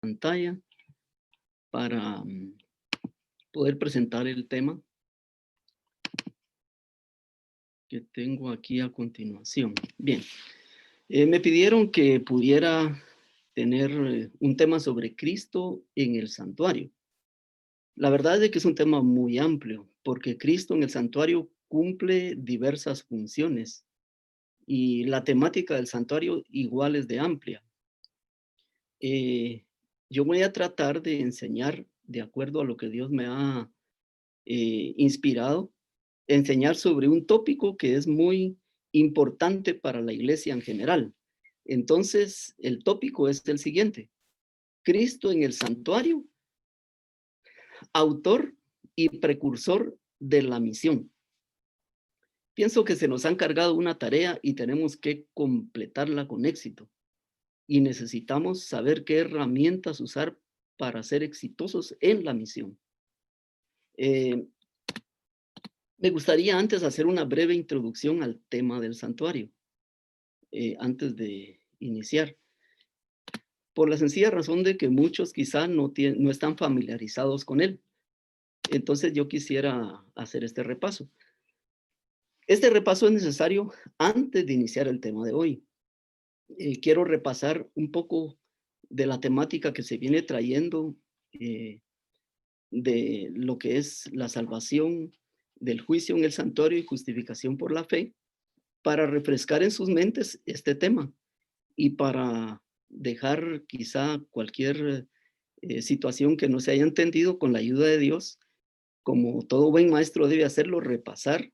Pantalla para poder presentar el tema que tengo aquí a continuación. Bien, me pidieron que pudiera tener un tema sobre Cristo en el santuario. La verdad es que es un tema muy amplio, porque Cristo en el santuario cumple diversas funciones y la temática del santuario igual es de amplia. Yo voy a tratar de enseñar de acuerdo a lo que Dios me ha inspirado, enseñar sobre un tópico que es muy importante para la iglesia en general. Entonces, el tópico es el siguiente: Cristo en el santuario, autor y precursor de la misión. Pienso que se nos ha encargado una tarea y tenemos que completarla con éxito. Y necesitamos saber qué herramientas usar para ser exitosos en la misión. Me gustaría antes hacer una breve introducción al tema del santuario, antes de iniciar, por la sencilla razón de que muchos quizá no están familiarizados con él. Entonces yo quisiera hacer este repaso. Este repaso es necesario antes de iniciar el tema de hoy. Quiero repasar un poco de la temática que se viene trayendo de lo que es la salvación, del juicio en el santuario y justificación por la fe, para refrescar en sus mentes este tema y para dejar quizá cualquier situación que no se haya entendido con la ayuda de Dios, como todo buen maestro debe hacerlo, repasar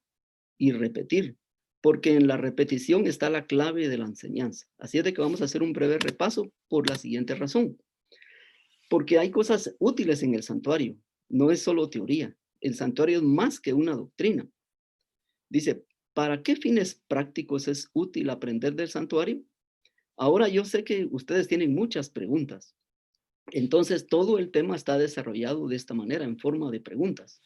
y repetir, porque en la repetición está la clave de la enseñanza. Así es de que vamos a hacer un breve repaso por la siguiente razón: porque hay cosas útiles en el santuario, no es solo teoría. El santuario es más que una doctrina. Dice, ¿para qué fines prácticos es útil aprender del santuario? Ahora yo sé que ustedes tienen muchas preguntas. Entonces todo el tema está desarrollado de esta manera, en forma de preguntas,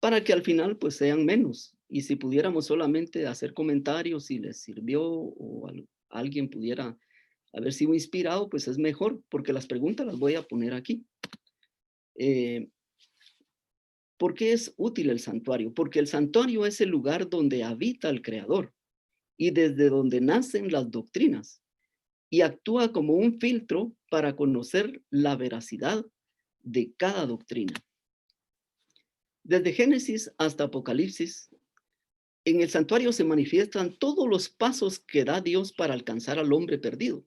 para que al final pues sean menos. Y si pudiéramos solamente hacer comentarios si les sirvió o alguien pudiera haber sido inspirado, pues es mejor, porque las preguntas las voy a poner aquí. ¿Por qué es útil el santuario? Porque el santuario es el lugar donde habita el Creador y desde donde nacen las doctrinas, y actúa como un filtro para conocer la veracidad de cada doctrina. Desde Génesis hasta Apocalipsis, en el santuario se manifiestan todos los pasos que da Dios para alcanzar al hombre perdido.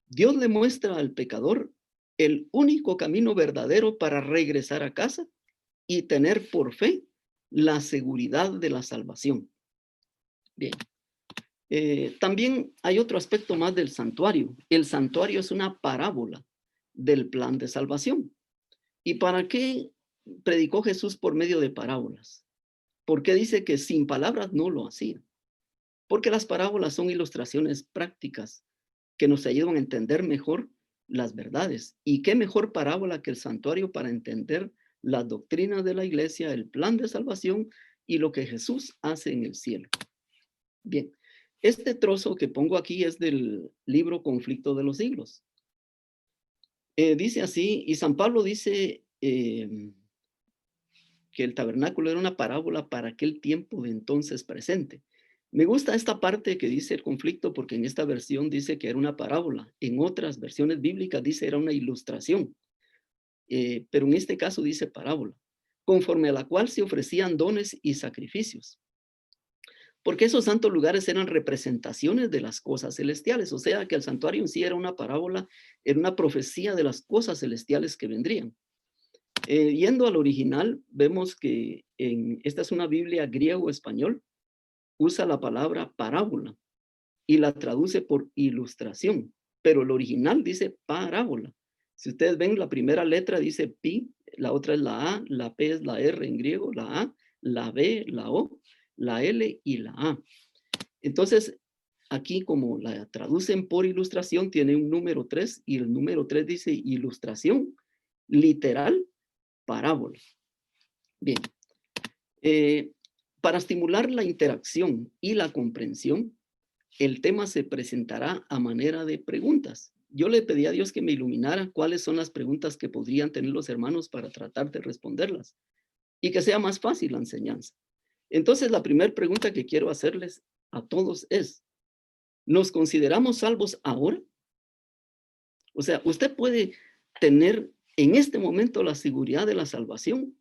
Dios le muestra al pecador el único camino verdadero para regresar a casa y tener por fe la seguridad de la salvación. Bien. También hay otro aspecto más del santuario. El santuario es una parábola del plan de salvación. ¿Y para qué predicó Jesús por medio de parábolas? Porque dice que sin palabras no lo hacía. Porque las parábolas son ilustraciones prácticas que nos ayudan a entender mejor las verdades. ¿Y qué mejor parábola que el santuario para entender las doctrinas de la iglesia, el plan de salvación y lo que Jesús hace en el cielo? Bien, este trozo que pongo aquí es del libro Conflicto de los Siglos. Dice así, y San Pablo dice que el tabernáculo era una parábola para aquel tiempo de entonces presente. Me gusta esta parte que dice el conflicto, porque en esta versión dice que era una parábola. En otras versiones bíblicas dice era una ilustración, pero en este caso dice parábola, conforme a la cual se ofrecían dones y sacrificios. Porque esos santos lugares eran representaciones de las cosas celestiales, o sea que el santuario en sí era una parábola, era una profecía de las cosas celestiales que vendrían. Yendo al original, vemos que esta es una Biblia griego-español, usa la palabra parábola y la traduce por ilustración, pero el original dice parábola. Si ustedes ven, la primera letra dice pi, la otra es la A, la P es la R en griego, la A, la B, la O, la L y la A. Entonces, aquí como la traducen por ilustración, tiene un número 3 y el número 3 dice ilustración, literal, parábola. Bien, para estimular la interacción y la comprensión, el tema se presentará a manera de preguntas. yo le pedí a Dios que me iluminara cuáles son las preguntas que podrían tener los hermanos para tratar de responderlas y que sea más fácil la enseñanza. Entonces, la primera pregunta que quiero hacerles a todos es, ¿nos consideramos salvos ahora? O sea, usted puede tener en este momento la seguridad de la salvación.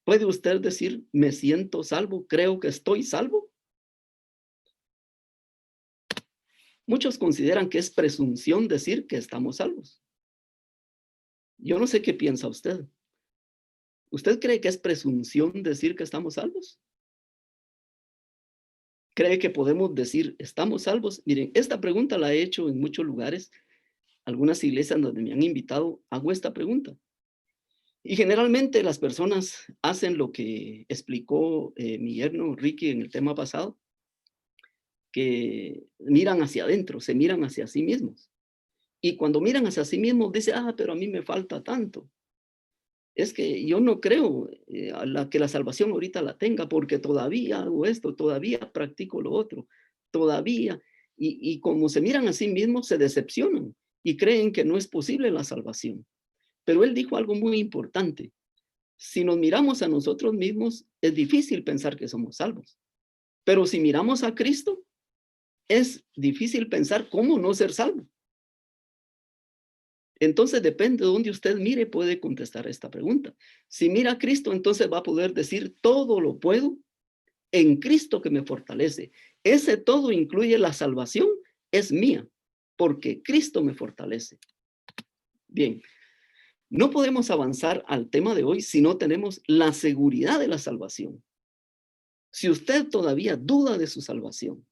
¿Puede usted decir, me siento salvo, creo que estoy salvo? Muchos consideran que es presunción decir que estamos salvos. Yo no sé qué piensa usted. ¿Usted cree que es presunción decir que estamos salvos? ¿Cree que podemos decir estamos salvos? Miren, esta pregunta la he hecho en muchos lugares. Algunas iglesias donde me han invitado, hago esta pregunta. Y generalmente las personas hacen lo que explicó mi yerno Ricky en el tema pasado, que miran hacia adentro, se miran hacia sí mismos. Y cuando miran hacia sí mismos, dicen, pero a mí me falta tanto. Es que yo no creo que la salvación ahorita la tenga porque todavía hago esto, todavía practico lo otro, todavía. Y como se miran a sí mismos, se decepcionan y creen que no es posible la salvación. Pero él dijo algo muy importante. Si nos miramos a nosotros mismos, es difícil pensar que somos salvos. Pero si miramos a Cristo, es difícil pensar cómo no ser salvo. Entonces depende de dónde usted mire, puede contestar esta pregunta. Si mira a Cristo, entonces va a poder decir, todo lo puedo en Cristo que me fortalece. Ese todo incluye la salvación, es mía, porque Cristo me fortalece. Bien, no podemos avanzar al tema de hoy si no tenemos la seguridad de la salvación. Si usted todavía duda de su salvación,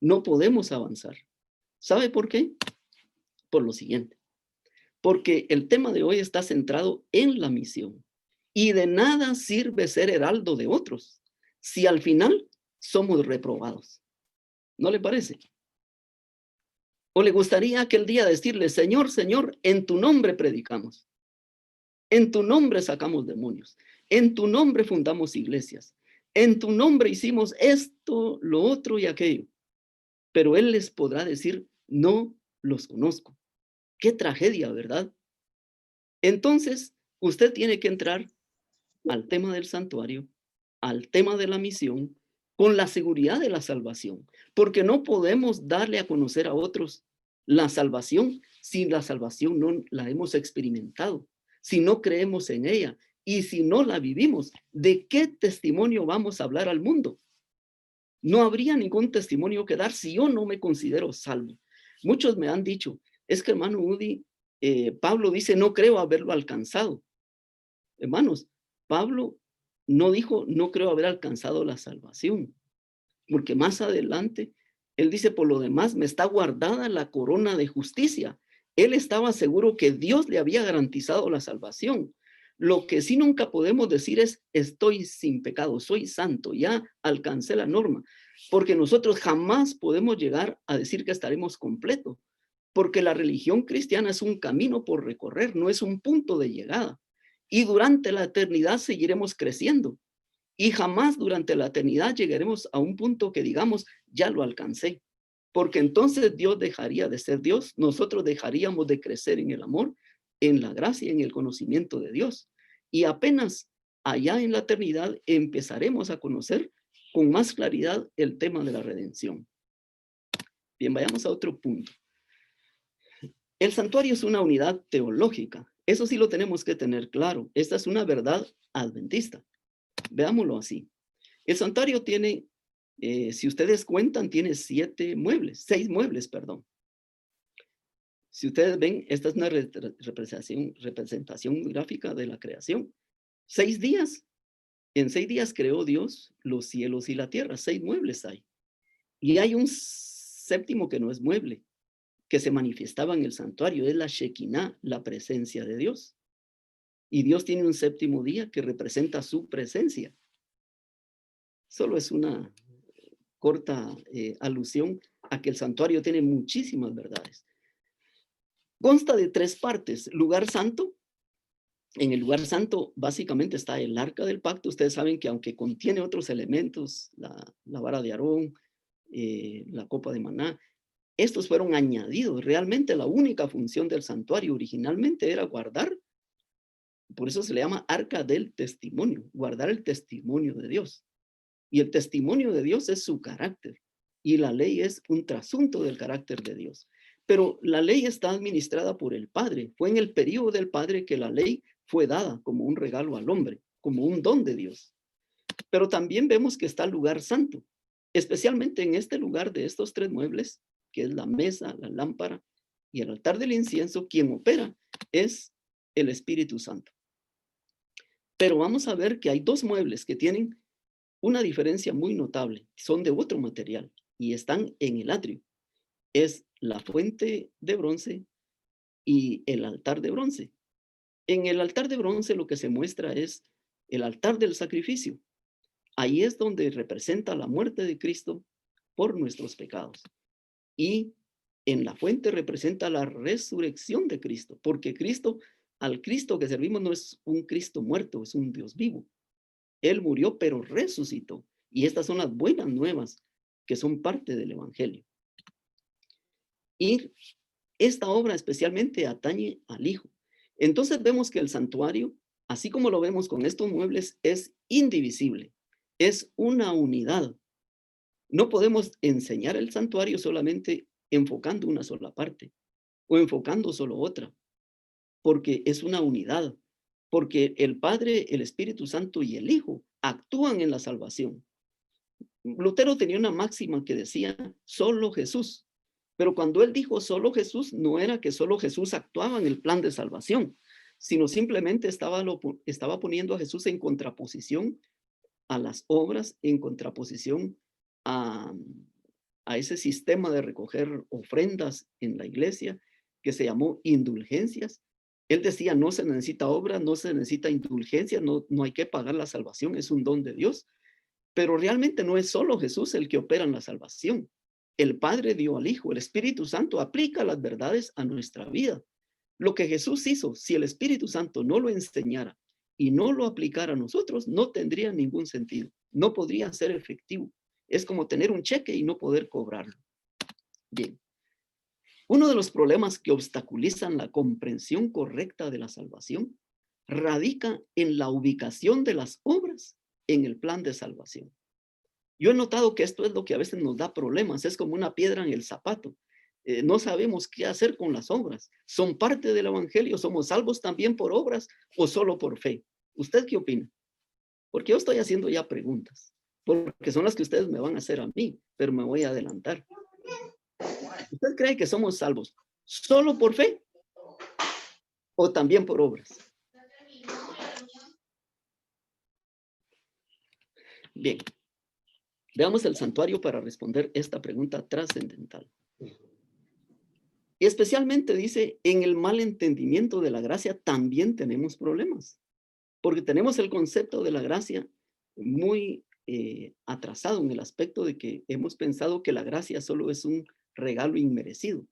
no podemos avanzar. ¿Sabe por qué? Por lo siguiente. Porque el tema de hoy está centrado en la misión. Y de nada sirve ser heraldo de otros si al final somos reprobados. ¿No le parece? ¿O le gustaría aquel día decirle, Señor, Señor, en tu nombre predicamos, en tu nombre sacamos demonios, en tu nombre fundamos iglesias, en tu nombre hicimos esto, lo otro y aquello? Pero Él les podrá decir, no los conozco. Qué tragedia, ¿verdad? Entonces, usted tiene que entrar al tema del santuario, al tema de la misión, con la seguridad de la salvación, porque no podemos darle a conocer a otros la salvación si la salvación no la hemos experimentado, si no creemos en ella y si no la vivimos. ¿De qué testimonio vamos a hablar al mundo? No habría ningún testimonio que dar si yo no me considero salvo. Muchos me han dicho, es que hermano Udi, Pablo dice, no creo haberlo alcanzado. Hermanos, Pablo no dijo, no creo haber alcanzado la salvación, porque más adelante, él dice, por lo demás, me está guardada la corona de justicia. Él estaba seguro que Dios le había garantizado la salvación. Lo que sí nunca podemos decir es, estoy sin pecado, soy santo, ya alcancé la norma, porque nosotros jamás podemos llegar a decir que estaremos completos, porque la religión cristiana es un camino por recorrer, no es un punto de llegada. Y durante la eternidad seguiremos creciendo. Y jamás durante la eternidad llegaremos a un punto que digamos, ya lo alcancé. Porque entonces Dios dejaría de ser Dios, nosotros dejaríamos de crecer en el amor, en la gracia, en el conocimiento de Dios. Y apenas allá en la eternidad empezaremos a conocer con más claridad el tema de la redención. Bien, vayamos a otro punto. El santuario es una unidad teológica. Eso sí lo tenemos que tener claro. Esta es una verdad adventista. Veámoslo así. El santuario tiene, si ustedes cuentan, tiene 6 muebles, perdón. Si ustedes ven, esta es una representación gráfica de la creación. 6 días. En 6 días creó Dios los cielos y la tierra. 6 muebles hay. Y hay un séptimo que no es mueble, que se manifestaba en el santuario, es la Shekinah, la presencia de Dios. Y Dios tiene un séptimo día que representa su presencia. Solo es una corta alusión a que el santuario tiene muchísimas verdades. Consta de 3 partes. Lugar santo. En el lugar santo básicamente está el arca del pacto. Ustedes saben que aunque contiene otros elementos, la vara de Aarón, la copa de maná, estos fueron añadidos. Realmente la única función del santuario originalmente era guardar, por eso se le llama arca del testimonio, guardar el testimonio de Dios. Y el testimonio de Dios es su carácter. Y la ley es un trasunto del carácter de Dios. Pero la ley está administrada por el Padre. Fue en el periodo del Padre que la ley fue dada como un regalo al hombre, como un don de Dios. Pero también vemos que está el lugar santo, especialmente en este lugar de estos tres muebles, que es la mesa, la lámpara y el altar del incienso. Quien opera es el Espíritu Santo. Pero vamos a ver que hay dos muebles que tienen una diferencia muy notable. Son de otro material y están en el atrio. Es la fuente de bronce y el altar de bronce. En el altar de bronce lo que se muestra es el altar del sacrificio. Ahí es donde representa la muerte de Cristo por nuestros pecados. Y en la fuente representa la resurrección de Cristo, porque Cristo, al Cristo que servimos no es un Cristo muerto, es un Dios vivo. Él murió, pero resucitó. Y estas son las buenas nuevas que son parte del Evangelio. Y esta obra especialmente atañe al Hijo. Entonces vemos que el santuario, así como lo vemos con estos muebles, es indivisible. Es una unidad. No podemos enseñar el santuario solamente enfocando una sola parte o enfocando solo otra, porque es una unidad, porque el Padre, el Espíritu Santo y el Hijo actúan en la salvación. Lutero tenía una máxima que decía, solo Jesús. Pero cuando él dijo solo Jesús, no era que solo Jesús actuaba en el plan de salvación, sino simplemente estaba poniendo a Jesús en contraposición a las obras, en contraposición a, a ese sistema de recoger ofrendas en la iglesia que se llamó indulgencias. Él decía, no se necesita obra, no se necesita indulgencia, no hay que pagar la salvación, es un don de Dios. Pero realmente no es solo Jesús el que opera en la salvación. El Padre dio al Hijo, el Espíritu Santo aplica las verdades a nuestra vida. Lo que Jesús hizo, si el Espíritu Santo no lo enseñara y no lo aplicara a nosotros, no tendría ningún sentido. No podría ser efectivo. Es como tener un cheque y no poder cobrarlo. Bien. Uno de los problemas que obstaculizan la comprensión correcta de la salvación radica en la ubicación de las obras en el plan de salvación. Yo he notado que esto es lo que a veces nos da problemas, es como una piedra en el zapato. No sabemos qué hacer con las obras. ¿Son parte del evangelio? ¿Somos salvos también por obras o solo por fe? ¿Usted qué opina? Porque yo estoy haciendo ya preguntas, porque son las que ustedes me van a hacer a mí, pero me voy a adelantar. ¿Usted cree que somos salvos solo por fe o también por obras? Bien, veamos el santuario para responder esta pregunta trascendental. Y especialmente dice, en el mal entendimiento de la gracia también tenemos problemas, porque tenemos el concepto de la gracia muy atrasado en el aspecto de que hemos pensado que la gracia solo es un regalo inmerecido.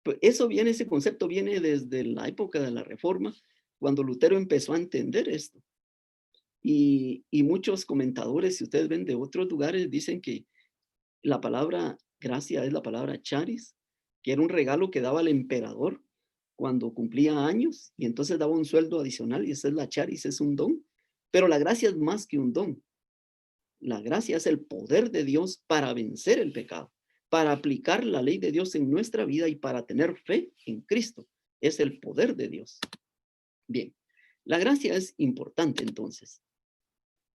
Pues ese concepto viene desde la época de la Reforma, cuando Lutero empezó a entender esto. Y muchos comentadores, si ustedes ven de otros lugares, dicen que la palabra gracia es la palabra charis, que era un regalo que daba el emperador cuando cumplía años y entonces daba un sueldo adicional y esa es la charis, es un don. Pero la gracia es más que un don. La gracia es el poder de Dios para vencer el pecado, para aplicar la ley de Dios en nuestra vida y para tener fe en Cristo. Es el poder de Dios. Bien, la gracia es importante entonces.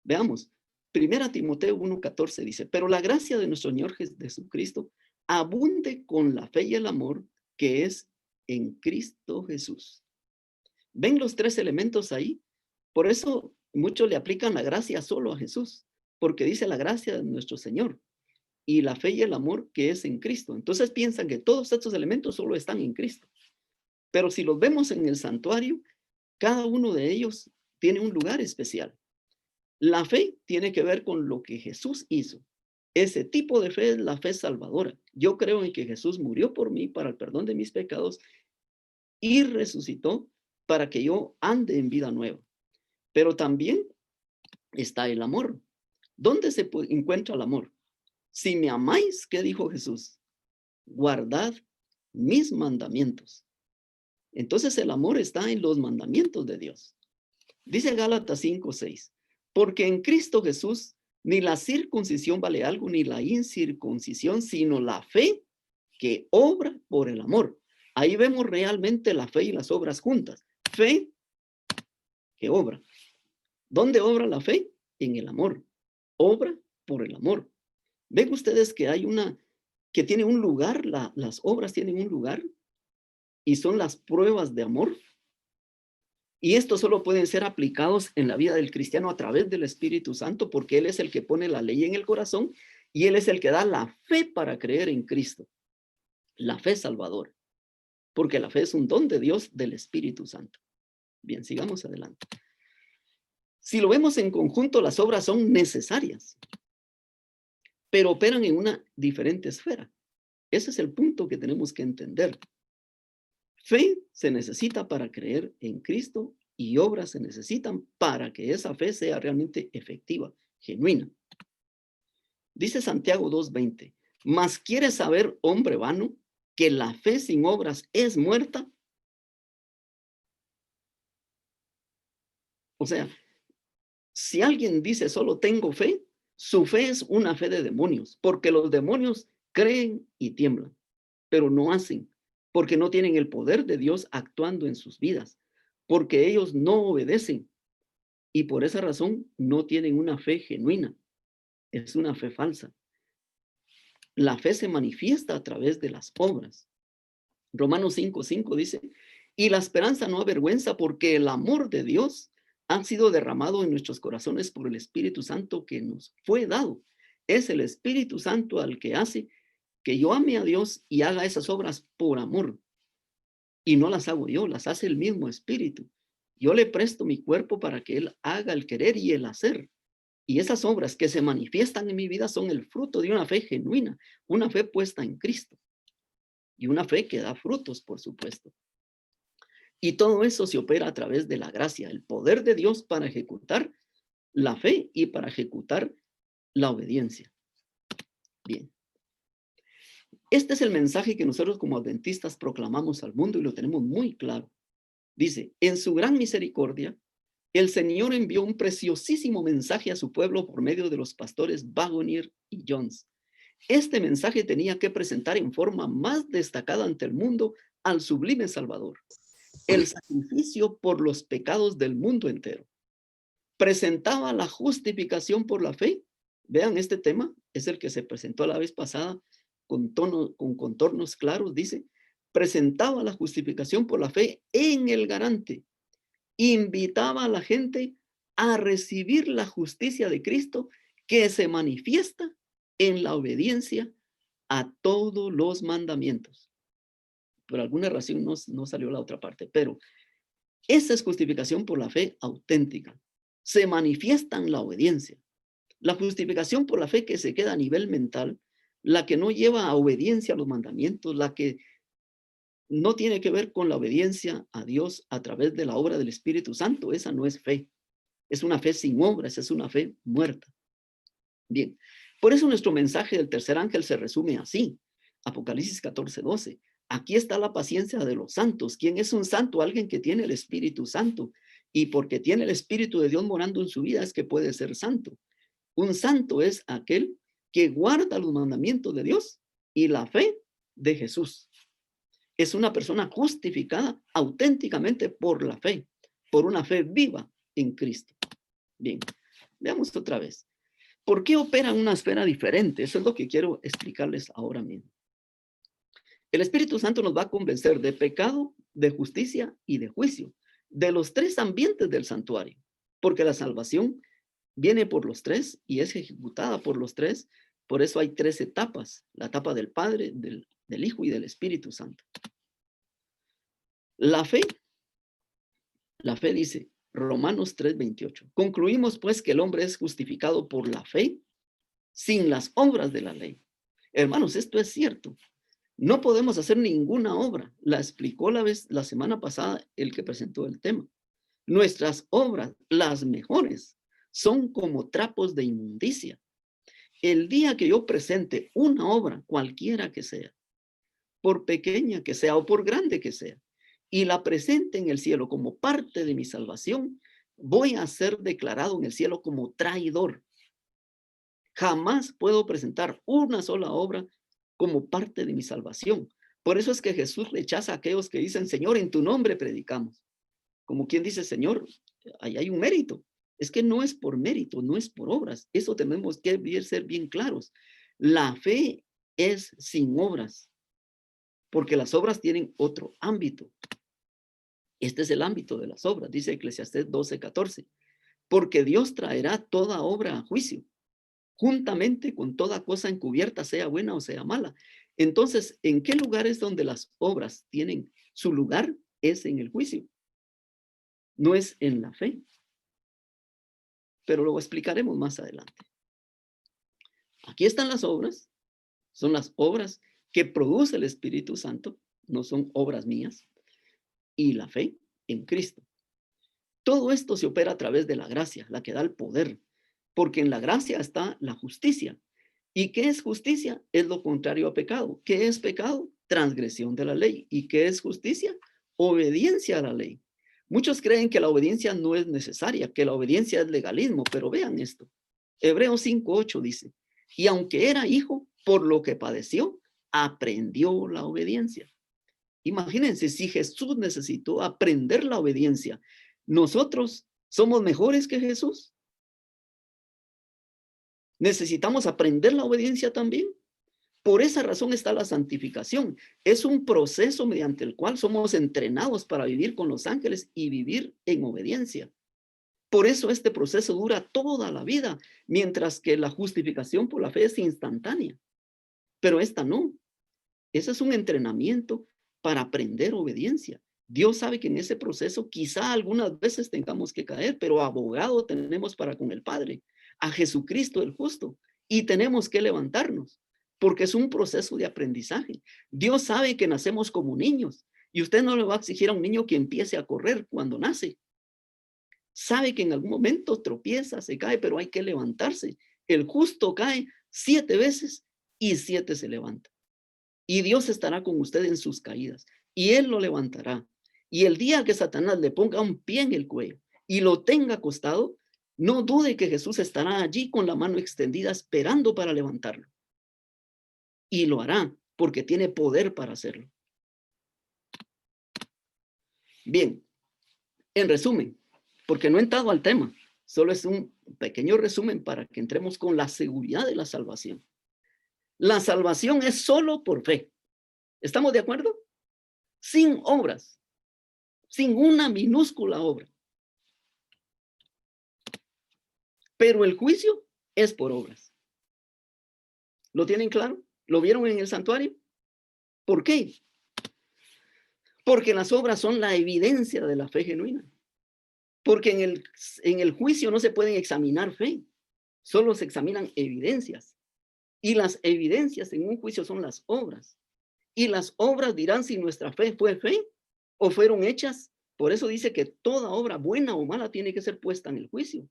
Veamos, 1 Timoteo 1:14 dice, pero la gracia de nuestro Señor Jesucristo abunde con la fe y el amor que es en Cristo Jesús. ¿Ven los tres elementos ahí? Por eso muchos le aplican la gracia solo a Jesús, porque dice la gracia de nuestro Señor y la fe y el amor que es en Cristo. Entonces piensan que todos estos elementos solo están en Cristo. Pero si los vemos en el santuario, cada uno de ellos tiene un lugar especial. La fe tiene que ver con lo que Jesús hizo. Ese tipo de fe es la fe salvadora. Yo creo en que Jesús murió por mí para el perdón de mis pecados y resucitó para que yo ande en vida nueva. Pero también está el amor. ¿Dónde se encuentra el amor? Si me amáis, ¿qué dijo Jesús? guardad mis mandamientos. Entonces el amor está en los mandamientos de Dios. Dice Gálatas 5:6, porque en Cristo Jesús ni la circuncisión vale algo, ni la incircuncisión, sino la fe que obra por el amor. Ahí vemos realmente la fe y las obras juntas. Fe que obra. ¿Dónde obra la fe? En el amor. Obra por el amor. ¿Ven ustedes que hay que tiene un lugar, las obras tienen un lugar y son las pruebas de amor? Y estos solo pueden ser aplicados en la vida del cristiano a través del Espíritu Santo, porque Él es el que pone la ley en el corazón y Él es el que da la fe para creer en Cristo. La fe salvadora. Porque la fe es un don de Dios del Espíritu Santo. Bien, sigamos adelante. Si lo vemos en conjunto, las obras son necesarias, pero operan en una diferente esfera. Ese es el punto que tenemos que entender. Fe se necesita para creer en Cristo y obras se necesitan para que esa fe sea realmente efectiva, genuina. Dice Santiago 2:20, ¿mas quieres saber, hombre vano, que la fe sin obras es muerta? O sea, si alguien dice solo tengo fe, su fe es una fe de demonios, porque los demonios creen y tiemblan, pero no hacen, porque no tienen el poder de Dios actuando en sus vidas, porque ellos no obedecen y por esa razón no tienen una fe genuina, es una fe falsa. La fe se manifiesta a través de las obras. Romanos 5:5 dice, y la esperanza no avergüenza porque el amor de Dios ha sido derramado en nuestros corazones por el Espíritu Santo que nos fue dado. Es el Espíritu Santo al que hace que yo ame a Dios y haga esas obras por amor. Y no las hago yo, las hace el mismo Espíritu. Yo le presto mi cuerpo para que Él haga el querer y el hacer. Y esas obras que se manifiestan en mi vida son el fruto de una fe genuina, una fe puesta en Cristo. Y una fe que da frutos, por supuesto. Y todo eso se opera a través de la gracia, el poder de Dios para ejecutar la fe y para ejecutar la obediencia. Bien. Este es el mensaje que nosotros como adventistas proclamamos al mundo y lo tenemos muy claro. Dice, en su gran misericordia, el Señor envió un preciosísimo mensaje a su pueblo por medio de los pastores Wagonier y Jones. Este mensaje tenía que presentar en forma más destacada ante el mundo al sublime Salvador, el sacrificio por los pecados del mundo entero. Presentaba la justificación por la fe. Vean, este tema es el que se presentó la vez pasada con contornos claros. Dice, presentaba la justificación por la fe en el garante. Invitaba a la gente a recibir la justicia de Cristo que se manifiesta en la obediencia a todos los mandamientos. Por alguna razón no salió la otra parte, pero esa es justificación por la fe auténtica. Se manifiesta en la obediencia. La justificación por la fe que se queda a nivel mental, la que no lleva a obediencia a los mandamientos, la que no tiene que ver con la obediencia a Dios a través de la obra del Espíritu Santo, esa no es fe. Es una fe sin obras, es una fe muerta. Bien, por eso nuestro mensaje del tercer ángel se resume así. Apocalipsis 14:12. Aquí está la paciencia de los santos. ¿Quién es un santo? Alguien que tiene el Espíritu Santo. Y porque tiene el Espíritu de Dios morando en su vida es que puede ser santo. Un santo es aquel que guarda los mandamientos de Dios y la fe de Jesús. Es una persona justificada auténticamente por la fe, por una fe viva en Cristo. Bien, veamos otra vez. ¿Por qué opera en una esfera diferente? Eso es lo que quiero explicarles ahora mismo. El Espíritu Santo nos va a convencer de pecado, de justicia y de juicio, de los tres ambientes del santuario, porque la salvación viene por los tres y es ejecutada por los tres. Por eso hay tres etapas, la etapa del Padre, del Hijo y del Espíritu Santo. La fe dice, Romanos 3:28, concluimos pues que el hombre es justificado por la fe sin las obras de la ley. Hermanos, esto es cierto. No podemos hacer ninguna obra. La explicó la semana pasada el que presentó el tema. Nuestras obras, las mejores, son como trapos de inmundicia. El día que yo presente una obra, cualquiera que sea, por pequeña que sea o por grande que sea, y la presente en el cielo como parte de mi salvación, voy a ser declarado en el cielo como traidor. Jamás puedo presentar una sola obra como parte de mi salvación. Por eso es que Jesús rechaza a aquellos que dicen, Señor, en tu nombre predicamos. Como quien dice, Señor, ahí hay un mérito. Es que no es por mérito, no es por obras. Eso tenemos que ser bien claros. La fe es sin obras, porque las obras tienen otro ámbito. Este es el ámbito de las obras, dice Eclesiastés 12:14. Porque Dios traerá toda obra a juicio, juntamente con toda cosa encubierta, sea buena o sea mala. Entonces, ¿en qué lugar es donde las obras tienen su lugar? Es en el juicio, no es en la fe. Pero lo explicaremos más adelante. Aquí están las obras, son las obras que produce el Espíritu Santo, no son obras mías, y la fe en Cristo. Todo esto se opera a través de la gracia, la que da el poder, porque en la gracia está la justicia. ¿Y qué es justicia? Es lo contrario a pecado. ¿Qué es pecado? Transgresión de la ley. ¿Y qué es justicia? Obediencia a la ley. Muchos creen que la obediencia no es necesaria, que la obediencia es legalismo, pero vean esto. Hebreos 5:8 dice, y aunque era hijo, por lo que padeció, aprendió la obediencia. Imagínense, si Jesús necesitó aprender la obediencia, ¿nosotros somos mejores que Jesús? ¿Necesitamos aprender la obediencia también? Por esa razón está la santificación. Es un proceso mediante el cual somos entrenados para vivir con los ángeles y vivir en obediencia. Por eso este proceso dura toda la vida, mientras que la justificación por la fe es instantánea. Pero esta no. Ese es un entrenamiento para aprender obediencia. Dios sabe que en ese proceso quizá algunas veces tengamos que caer, pero abogado tenemos para con el Padre, a Jesucristo el justo, y tenemos que levantarnos, porque es un proceso de aprendizaje. Dios sabe que nacemos como niños, y usted no le va a exigir a un niño que empiece a correr cuando nace. Sabe que en algún momento tropieza, se cae, pero hay que levantarse. El justo cae 7 veces y 7 se levanta. Y Dios estará con usted en sus caídas y Él lo levantará. Y el día que Satanás le ponga un pie en el cuello y lo tenga acostado, no dude que Jesús estará allí con la mano extendida esperando para levantarlo. Y lo hará porque tiene poder para hacerlo. Bien, en resumen, porque no he entrado al tema, solo es un pequeño resumen para que entremos con la seguridad de la salvación. La salvación es solo por fe. ¿Estamos de acuerdo? Sin obras, sin una minúscula obra. Pero el juicio es por obras. ¿Lo tienen claro? ¿Lo vieron en el santuario? ¿Por qué? Porque las obras son la evidencia de la fe genuina. Porque en el juicio no se pueden examinar fe, solo se examinan evidencias. Y las evidencias en un juicio son las obras. Y las obras dirán si nuestra fe fue fe o fueron hechas. Por eso dice que toda obra, buena o mala, tiene que ser puesta en el juicio.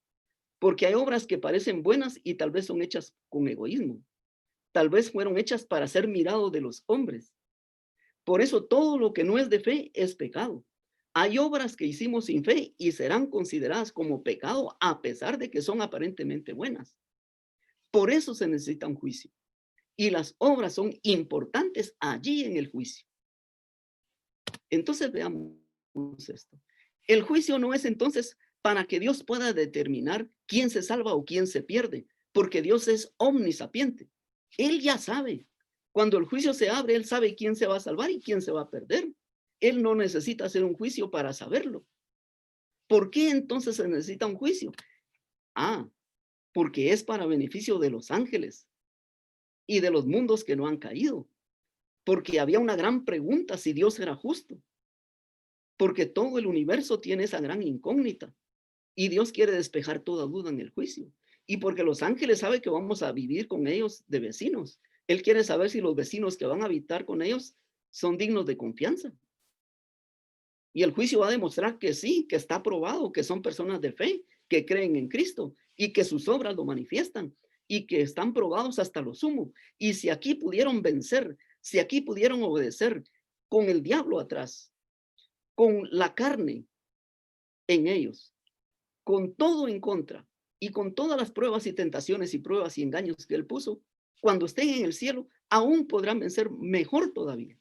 Porque hay obras que parecen buenas y tal vez son hechas con egoísmo. Tal vez fueron hechas para ser mirados de los hombres. Por eso todo lo que no es de fe es pecado. Hay obras que hicimos sin fe y serán consideradas como pecado a pesar de que son aparentemente buenas. Por eso se necesita un juicio. Y las obras son importantes allí en el juicio. Entonces veamos esto. El juicio no es entonces para que Dios pueda determinar quién se salva o quién se pierde, porque Dios es omnisapiente. Él ya sabe. Cuando el juicio se abre, Él sabe quién se va a salvar y quién se va a perder. Él no necesita hacer un juicio para saberlo. ¿Por qué entonces se necesita un juicio? Porque es para beneficio de los ángeles y de los mundos que no han caído. Porque había una gran pregunta si Dios era justo. Porque todo el universo tiene esa gran incógnita. Y Dios quiere despejar toda duda en el juicio. Y porque los ángeles saben que vamos a vivir con ellos de vecinos. Él quiere saber si los vecinos que van a habitar con ellos son dignos de confianza. Y el juicio va a demostrar que sí, que está probado, que son personas de fe, que creen en Cristo y que sus obras lo manifiestan y que están probados hasta lo sumo. Y si aquí pudieron vencer Si aquí pudieron obedecer con el diablo atrás, con la carne en ellos, con todo en contra y con todas las pruebas y tentaciones y pruebas y engaños que él puso, cuando estén en el cielo, aún podrán vencer mejor todavía,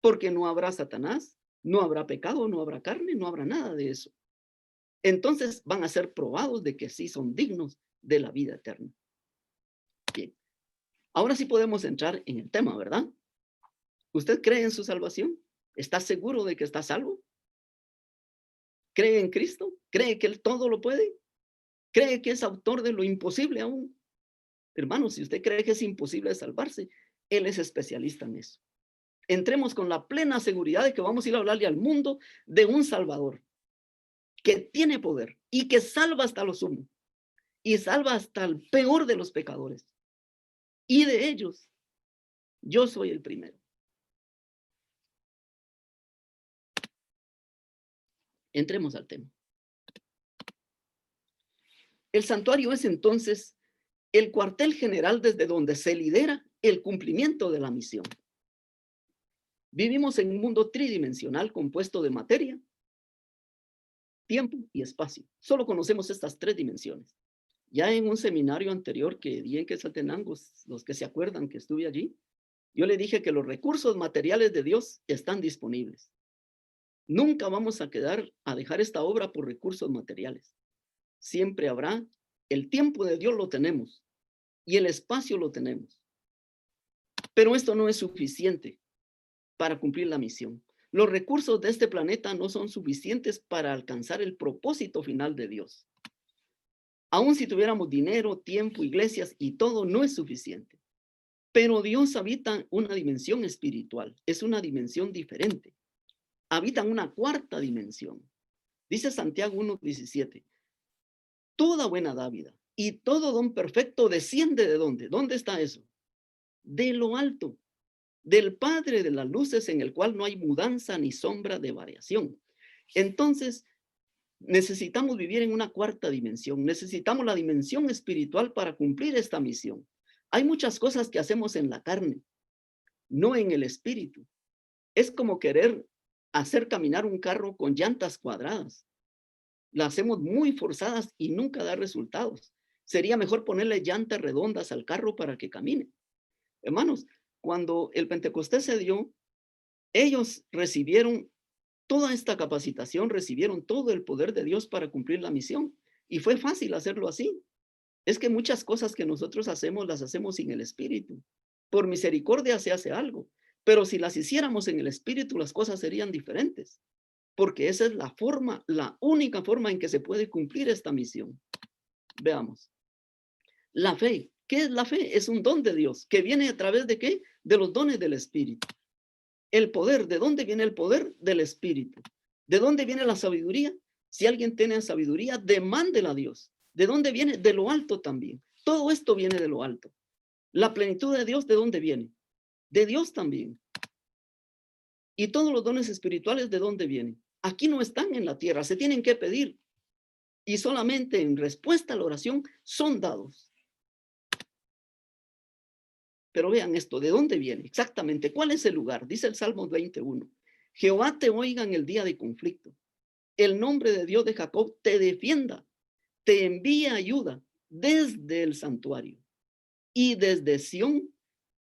porque no habrá Satanás, no habrá pecado, no habrá carne, no habrá nada de eso. Entonces van a ser probados de que sí son dignos de la vida eterna. Bien, ahora sí podemos entrar en el tema, ¿verdad? ¿Usted cree en su salvación? ¿Está seguro de que está salvo? ¿Cree en Cristo? ¿Cree que Él todo lo puede? ¿Cree que es autor de lo imposible aún? Hermano, si usted cree que es imposible salvarse, Él es especialista en eso. Entremos con la plena seguridad de que vamos a ir a hablarle al mundo de un Salvador que tiene poder y que salva hasta lo sumo y salva hasta el peor de los pecadores. Y de ellos, yo soy el primero. Entremos al tema. El santuario es entonces el cuartel general desde donde se lidera el cumplimiento de la misión. Vivimos en un mundo tridimensional compuesto de materia, tiempo y espacio. Solo conocemos estas tres dimensiones. Ya en un seminario anterior que di en Quetzaltenango, los que se acuerdan que estuve allí, yo le dije que los recursos materiales de Dios están disponibles. Nunca vamos a quedar a dejar esta obra por recursos materiales. Siempre habrá, el tiempo de Dios lo tenemos y el espacio lo tenemos. Pero esto no es suficiente para cumplir la misión. Los recursos de este planeta no son suficientes para alcanzar el propósito final de Dios. Aun si tuviéramos dinero, tiempo, iglesias y todo, no es suficiente. Pero Dios habita una dimensión espiritual, es una dimensión diferente. Habita en una cuarta dimensión. Dice Santiago 1:17, toda buena dádiva y todo don perfecto desciende ¿de dónde? ¿Dónde está eso? De lo alto, del Padre de las luces, en el cual no hay mudanza ni sombra de variación. Entonces, necesitamos vivir en una cuarta dimensión, necesitamos la dimensión espiritual para cumplir esta misión. Hay muchas cosas que hacemos en la carne, no en el espíritu. Es como querer hacer caminar un carro con llantas cuadradas. Las hacemos muy forzadas y nunca da resultados. Sería mejor ponerle llantas redondas al carro para que camine. Hermanos, cuando el Pentecostés se dio, ellos recibieron toda esta capacitación, recibieron todo el poder de Dios para cumplir la misión. Y fue fácil hacerlo así. Es que muchas cosas que nosotros hacemos, las hacemos sin el Espíritu. Por misericordia se hace algo, pero si las hiciéramos en el Espíritu, las cosas serían diferentes. Porque esa es la forma, la única forma en que se puede cumplir esta misión. Veamos. La fe. ¿Qué es la fe? Es un don de Dios que viene a través de ¿qué? De los dones del Espíritu. El poder, ¿de dónde viene el poder? Del Espíritu. ¿De dónde viene la sabiduría? Si alguien tiene sabiduría, demándela a Dios. ¿De dónde viene? De lo alto también. Todo esto viene de lo alto. La plenitud de Dios, ¿de dónde viene? De Dios también. Y todos los dones espirituales, ¿de dónde vienen? Aquí no están en la tierra, se tienen que pedir. Y solamente en respuesta a la oración son dados. Pero vean esto, ¿de dónde viene? Exactamente, ¿cuál es el lugar? Dice el Salmo 21. Jehová te oiga en el día de conflicto. El nombre de Dios de Jacob te defienda, te envía ayuda desde el santuario y desde Sión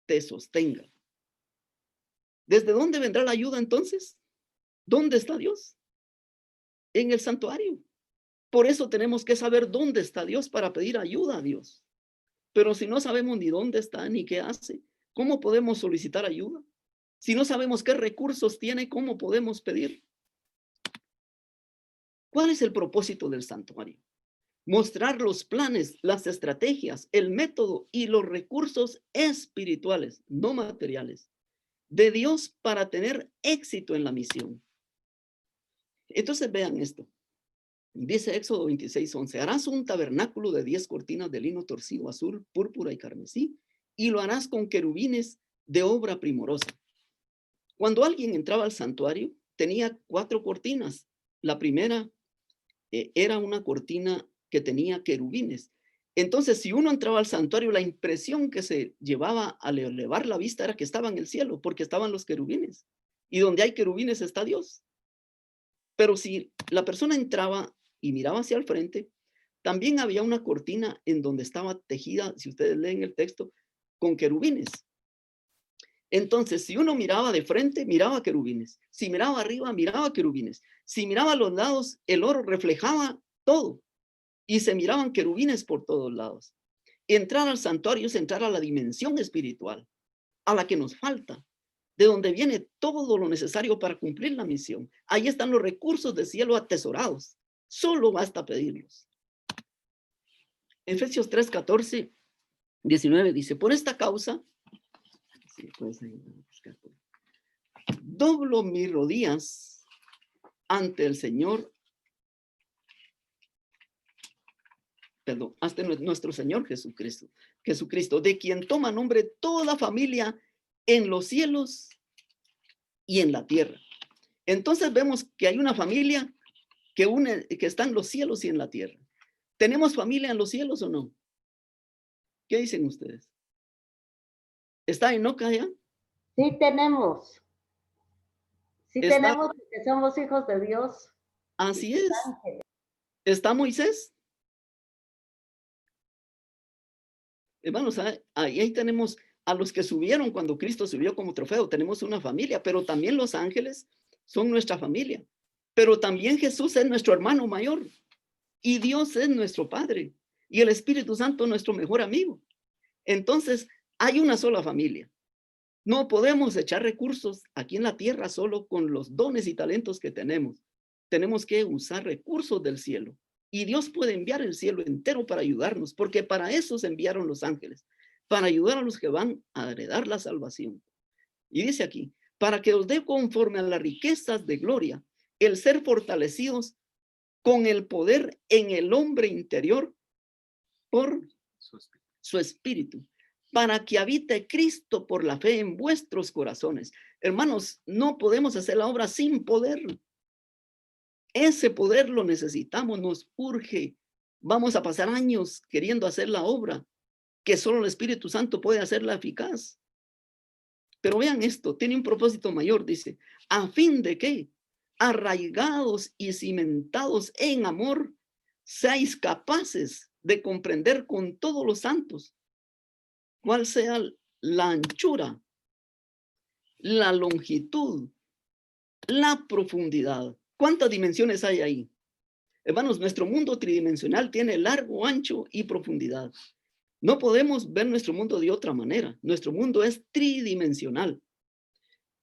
te sostenga. ¿Desde dónde vendrá la ayuda entonces? ¿Dónde está Dios? En el santuario. Por eso tenemos que saber dónde está Dios para pedir ayuda a Dios. Pero si no sabemos ni dónde está ni qué hace, ¿cómo podemos solicitar ayuda? Si no sabemos qué recursos tiene, ¿cómo podemos pedir? ¿Cuál es el propósito del santuario? Mostrar los planes, las estrategias, el método y los recursos espirituales, no materiales, de Dios para tener éxito en la misión. Entonces vean esto. Dice Éxodo 26:11, harás un tabernáculo de 10 cortinas de lino torcido azul, púrpura y carmesí, y lo harás con querubines de obra primorosa. Cuando alguien entraba al santuario, tenía 4 cortinas. La primera era una cortina que tenía querubines. Entonces, si uno entraba al santuario, la impresión que se llevaba al elevar la vista era que estaba en el cielo, porque estaban los querubines. Y donde hay querubines está Dios. Pero si la persona entraba y miraba hacia el frente, también había una cortina en donde estaba tejida, si ustedes leen el texto, con querubines. Entonces, si uno miraba de frente, miraba querubines. Si miraba arriba, miraba querubines. Si miraba a los lados, el oro reflejaba todo. Y se miraban querubines por todos lados. Entrar al santuario es entrar a la dimensión espiritual, a la que nos falta, de donde viene todo lo necesario para cumplir la misión. Ahí están los recursos del cielo atesorados. Solo basta pedirlos. Efesios 3, 14, 19 dice, por esta causa, doblo mis rodillas ante el Señor, perdón, hasta nuestro Señor Jesucristo, de quien toma nombre toda familia en los cielos y en la tierra. Entonces vemos que hay una familia que está en los cielos y en la tierra. ¿Tenemos familia en los cielos o no? ¿Qué dicen ustedes? ¿Está Enoc allá? Sí tenemos. Sí ¿Está? tenemos porque somos hijos de Dios. Así es. ¿Está Moisés? Hermanos, ahí tenemos a los que subieron cuando Cristo subió como trofeo. Tenemos una familia, pero también los ángeles son nuestra familia. Pero también Jesús es nuestro hermano mayor. Y Dios es nuestro Padre. Y el Espíritu Santo nuestro mejor amigo. Entonces, hay una sola familia. No podemos echar recursos aquí en la tierra solo con los dones y talentos que tenemos. Tenemos que usar recursos del cielo. Y Dios puede enviar el cielo entero para ayudarnos, porque para eso se enviaron los ángeles, para ayudar a los que van a heredar la salvación. Y dice aquí, para que os dé conforme a las riquezas de gloria, el ser fortalecidos con el poder en el hombre interior por su espíritu, para que habite Cristo por la fe en vuestros corazones. Hermanos, no podemos hacer la obra sin poder. Ese poder lo necesitamos, nos urge. Vamos a pasar años queriendo hacer la obra, que solo el Espíritu Santo puede hacerla eficaz. Pero vean esto, tiene un propósito mayor, dice, a fin de que, arraigados y cimentados en amor, seáis capaces de comprender con todos los santos cuál sea la anchura, la longitud, la profundidad. ¿Cuántas dimensiones hay ahí? Hermanos, nuestro mundo tridimensional tiene largo, ancho y profundidad. No podemos ver nuestro mundo de otra manera. Nuestro mundo es tridimensional.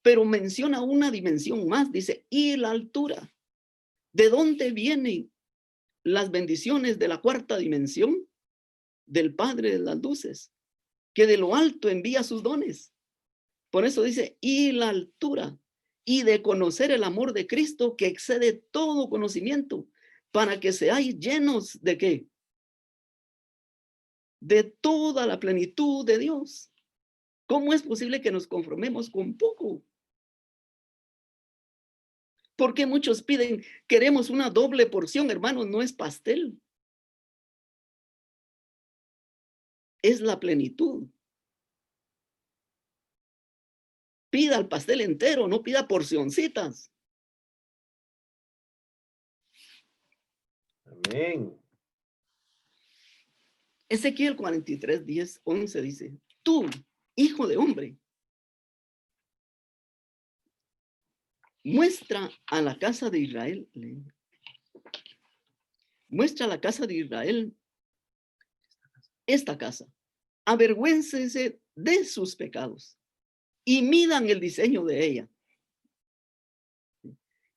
Pero menciona una dimensión más, dice, y la altura. ¿De dónde vienen las bendiciones de la cuarta dimensión? Del Padre de las luces, que de lo alto envía sus dones. Por eso dice, y la altura, y de conocer el amor de Cristo que excede todo conocimiento, para que seáis llenos de ¿qué? De toda la plenitud de Dios. ¿Cómo es posible que nos conformemos con poco? Porque muchos piden, queremos una doble porción, hermanos, no es pastel. Es la plenitud. Pida el pastel entero, no pida porcioncitas. Amén. Ezequiel 43, 10, 11 dice, tú, hijo de hombre, muestra a la casa de Israel, muestra a la casa de Israel esta casa, avergüéncense de sus pecados y midan el diseño de ella.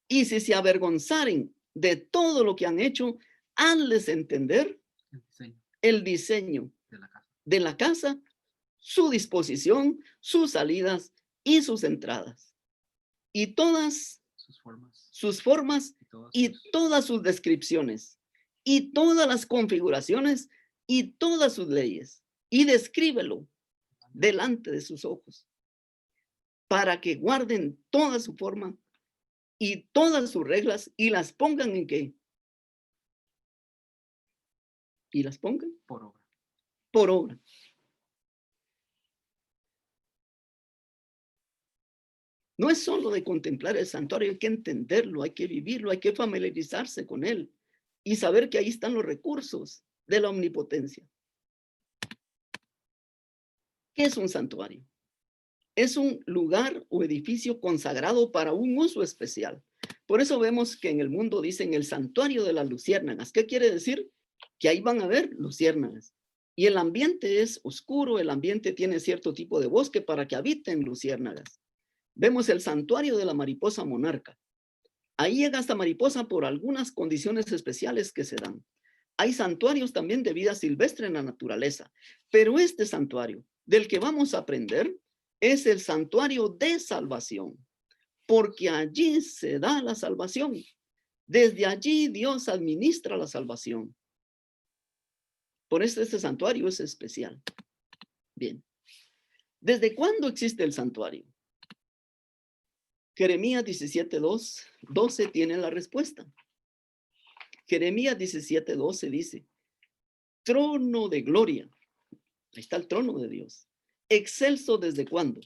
Y si se avergonzaren de todo lo que han hecho, hazles entender el diseño de la casa, su disposición, sus salidas y sus entradas, y todas sus formas y todas sus descripciones, y todas las configuraciones y todas sus leyes, y descríbelo delante de sus ojos, para que guarden toda su forma y todas sus reglas y las pongan en qué. Y las pongan por obra. por obra. No es solo de contemplar el santuario, hay que entenderlo, hay que vivirlo, hay que familiarizarse con él y saber que ahí están los recursos de la omnipotencia. ¿Qué es un santuario? Es un lugar o edificio consagrado para un uso especial. Por eso vemos que en el mundo dicen el santuario de las luciérnagas. ¿Qué quiere decir? Que ahí van a haber luciérnagas. Y el ambiente es oscuro, el ambiente tiene cierto tipo de bosque para que habiten luciérnagas. Vemos el santuario de la mariposa monarca. Ahí llega esta mariposa por algunas condiciones especiales que se dan. Hay santuarios también de vida silvestre en la naturaleza, pero este santuario del que vamos a aprender es el santuario de salvación, porque allí se da la salvación. Desde allí Dios administra la salvación. Por eso este santuario es especial. Bien. ¿Desde cuándo existe el santuario? Jeremías 17:12 tiene la respuesta. Jeremías 17:12 dice, trono de gloria. Ahí está el trono de Dios. Excelso ¿desde cuándo?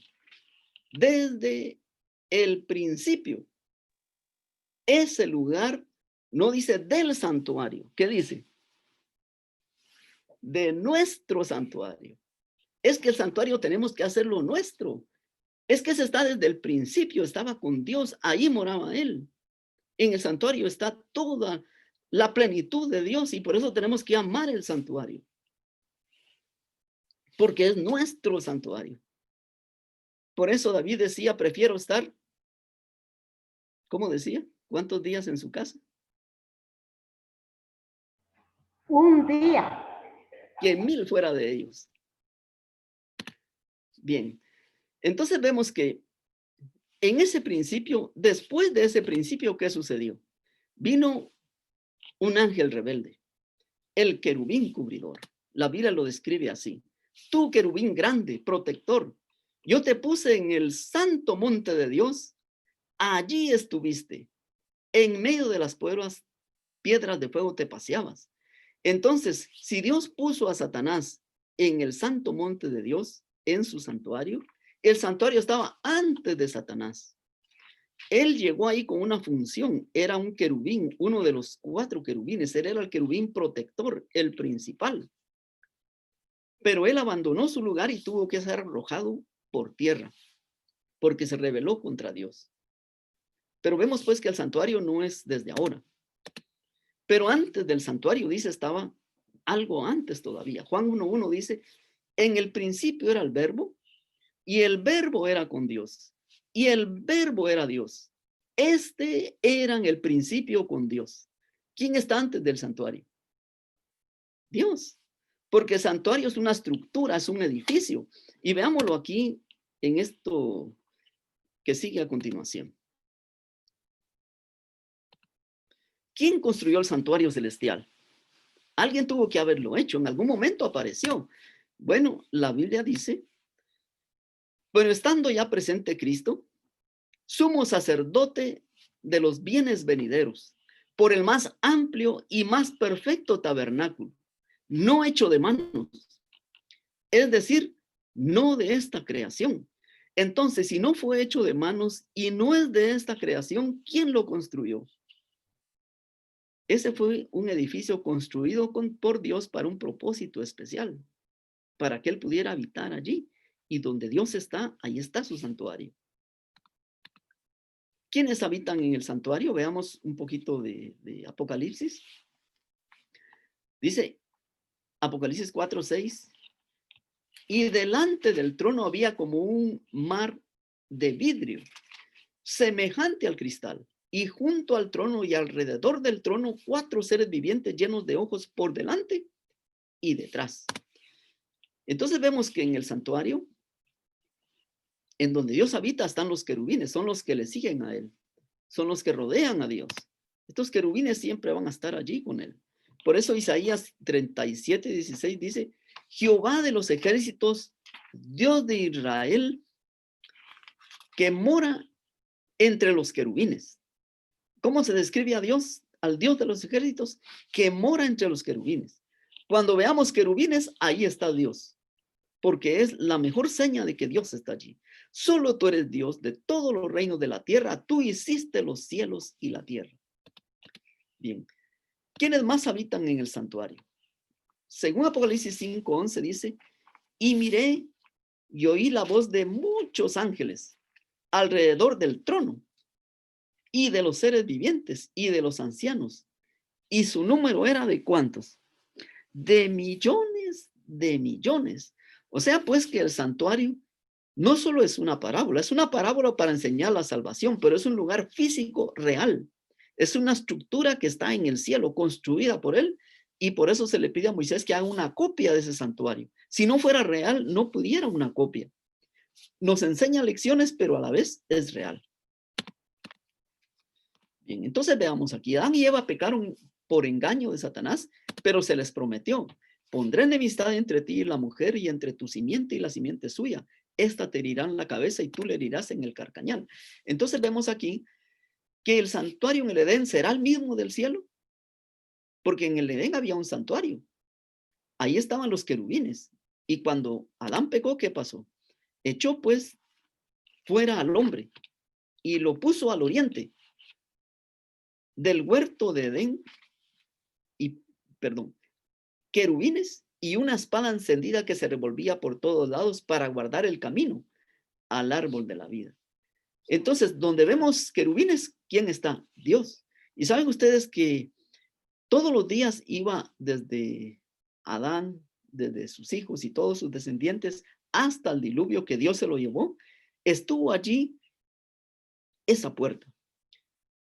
Desde el principio. Ese lugar no dice del santuario. ¿Qué dice? De nuestro santuario. Es que el santuario tenemos que hacerlo nuestro. Es que ese está desde el principio, estaba con Dios, ahí moraba Él. En el santuario está toda la plenitud de Dios y por eso tenemos que amar el santuario. Porque es nuestro santuario. Por eso David decía, prefiero estar, ¿cómo decía? ¿Cuántos días en su casa? Un día. Que 1000 fuera de ellos. Bien, entonces vemos que en ese principio, después de ese principio, ¿qué sucedió? Vino un ángel rebelde, el querubín cubridor. La Biblia lo describe así. Tú, querubín grande, protector, yo te puse en el santo monte de Dios, allí estuviste, en medio de las piedras de fuego te paseabas. Entonces, si Dios puso a Satanás en el santo monte de Dios, en su santuario, el santuario estaba antes de Satanás. Él llegó ahí con una función, era un querubín, uno de los 4 querubines, él era el querubín protector, el principal. Pero él abandonó su lugar y tuvo que ser arrojado por tierra, porque se rebeló contra Dios. Pero vemos pues que el santuario no es desde ahora. Pero antes del santuario, dice, estaba algo antes todavía. Juan 1:1 dice, en el principio era el verbo, y el verbo era con Dios, y el verbo era Dios. Este era en el principio con Dios. ¿Quién está antes del santuario? Dios. Porque el santuario es una estructura, es un edificio. Y veámoslo aquí en esto que sigue a continuación. ¿Quién construyó el santuario celestial? Alguien tuvo que haberlo hecho, en algún momento apareció. Bueno, la Biblia dice, bueno, estando ya presente Cristo, sumo sacerdote de los bienes venideros, por el más amplio y más perfecto tabernáculo, no hecho de manos, es decir, no de esta creación. Entonces, si no fue hecho de manos y no es de esta creación, ¿quién lo construyó? Ese fue un edificio construido por Dios para un propósito especial, para que Él pudiera habitar allí. Y donde Dios está, ahí está su santuario. ¿Quiénes habitan en el santuario? Veamos un poquito de Apocalipsis. Dice Apocalipsis 4:6. Y delante del trono había como un mar de vidrio, semejante al cristal. Y junto al trono y alrededor del trono, 4 seres vivientes llenos de ojos por delante y detrás. Entonces vemos que en el santuario, en donde Dios habita, están los querubines, son los que le siguen a Él, son los que rodean a Dios. Estos querubines siempre van a estar allí con Él. Por eso Isaías 37:16 dice, Jehová de los ejércitos, Dios de Israel, que mora entre los querubines. ¿Cómo se describe a Dios? Al Dios de los ejércitos, que mora entre los querubines. Cuando veamos querubines, ahí está Dios, porque es la mejor seña de que Dios está allí. Solo tú eres Dios de todos los reinos de la tierra. Tú hiciste los cielos y la tierra. Bien. ¿Quiénes más habitan en el santuario? Según Apocalipsis 5:11 dice, y miré y oí la voz de muchos ángeles alrededor del trono y de los seres vivientes y de los ancianos. Y su número era de ¿cuántos? De millones de millones. O sea, pues que el santuario no solo es una parábola para enseñar la salvación, pero es un lugar físico real. Es una estructura que está en el cielo, construida por él, y por eso se le pide a Moisés que haga una copia de ese santuario. Si no fuera real, no pudiera una copia. Nos enseña lecciones, pero a la vez es real. Bien, entonces veamos aquí. Adán y Eva pecaron por engaño de Satanás, pero se les prometió: pondré enemistad entre ti y la mujer, y entre tu simiente y la simiente suya. Esta te herirá en la cabeza y tú le herirás en el carcañal. Entonces vemos aquí que el santuario en el Edén será el mismo del cielo, porque en el Edén había un santuario. Ahí estaban los querubines. Y cuando Adán pecó, ¿qué pasó? Echó pues fuera al hombre y lo puso al oriente del huerto de Edén, y, perdón, querubines y una espada encendida que se revolvía por todos lados para guardar el camino al árbol de la vida. Entonces, donde vemos querubines, ¿quién está? Dios. Y saben ustedes que todos los días iba desde Adán, desde sus hijos y todos sus descendientes, hasta el diluvio que Dios se lo llevó. Estuvo allí esa puerta.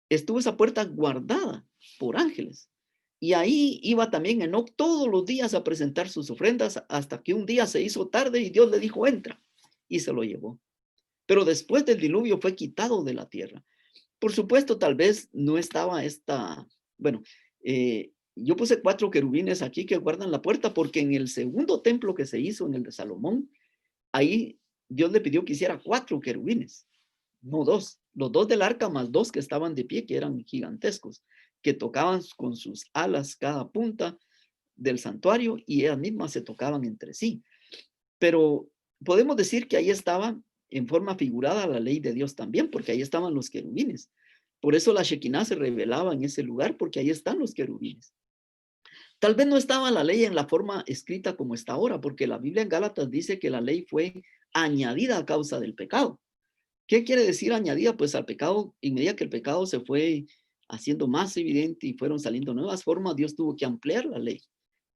Estuvo esa puerta guardada por ángeles. Y ahí iba también Enoc todos los días a presentar sus ofrendas, hasta que un día se hizo tarde y Dios le dijo, entra, y se lo llevó. Pero después del diluvio fue quitado de la tierra. Por supuesto, tal vez no estaba bueno, yo puse 4 querubines aquí que guardan la puerta, porque en el segundo templo que se hizo, en el de Salomón, ahí Dios le pidió que hiciera 4 querubines, no 2. Los 2 del arca más 2 que estaban de pie, que eran gigantescos, que tocaban con sus alas cada punta del santuario y ellas mismas se tocaban entre sí. Pero podemos decir que ahí estaba en forma figurada la ley de Dios también, porque ahí estaban los querubines. Por eso la Shekinah se revelaba en ese lugar, porque ahí están los querubines. Tal vez no estaba la ley en la forma escrita como está ahora, porque la Biblia en Gálatas dice que la ley fue añadida a causa del pecado. ¿Qué quiere decir añadida? Pues al pecado, en medida que el pecado se fue haciendo más evidente y fueron saliendo nuevas formas, Dios tuvo que ampliar la ley.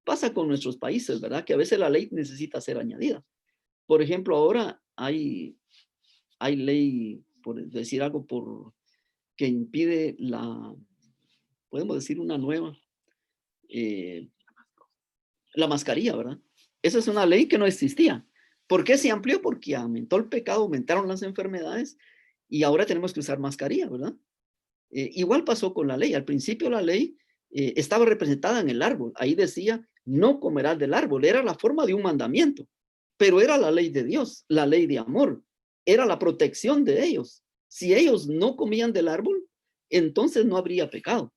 Pasa con nuestros países, ¿verdad? Que a veces la ley necesita ser añadida. Por ejemplo, ahora hay ley, por decir algo, que impide podemos decir una nueva, la mascarilla, ¿verdad? Esa es una ley que no existía. ¿Por qué se amplió? Porque aumentó el pecado, aumentaron las enfermedades y ahora tenemos que usar mascarilla, ¿verdad? Igual pasó con la ley. Al principio la ley estaba representada en el árbol. Ahí decía, no comerás del árbol. Era la forma de un mandamiento, pero era la ley de Dios, la ley de amor. Era la protección de ellos. Si ellos no comían del árbol, entonces no habría pecado.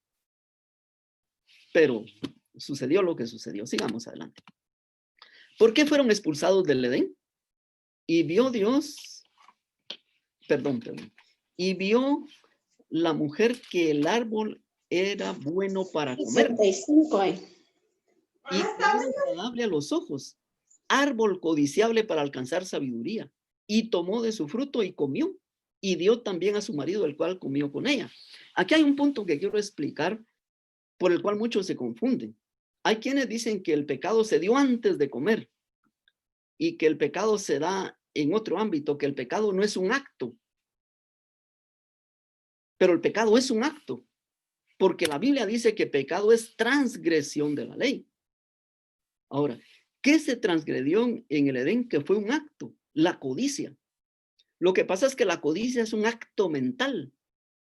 Pero sucedió lo que sucedió. Sigamos adelante. ¿Por qué fueron expulsados del Edén? Y vio Dios, y vio la mujer que el árbol era bueno para comer. 65 y que era agradable a los ojos, árbol codiciable para alcanzar sabiduría. Y tomó de su fruto y comió, y dio también a su marido, el cual comió con ella. Aquí hay un punto que quiero explicar, por el cual muchos se confunden. Hay quienes dicen que el pecado se dio antes de comer, y que el pecado se da en otro ámbito, que el pecado no es un acto. Pero el pecado es un acto, porque la Biblia dice que pecado es transgresión de la ley. Ahora, ¿qué se transgredió en el Edén? Que fue un acto, la codicia. Lo que pasa es que la codicia es un acto mental,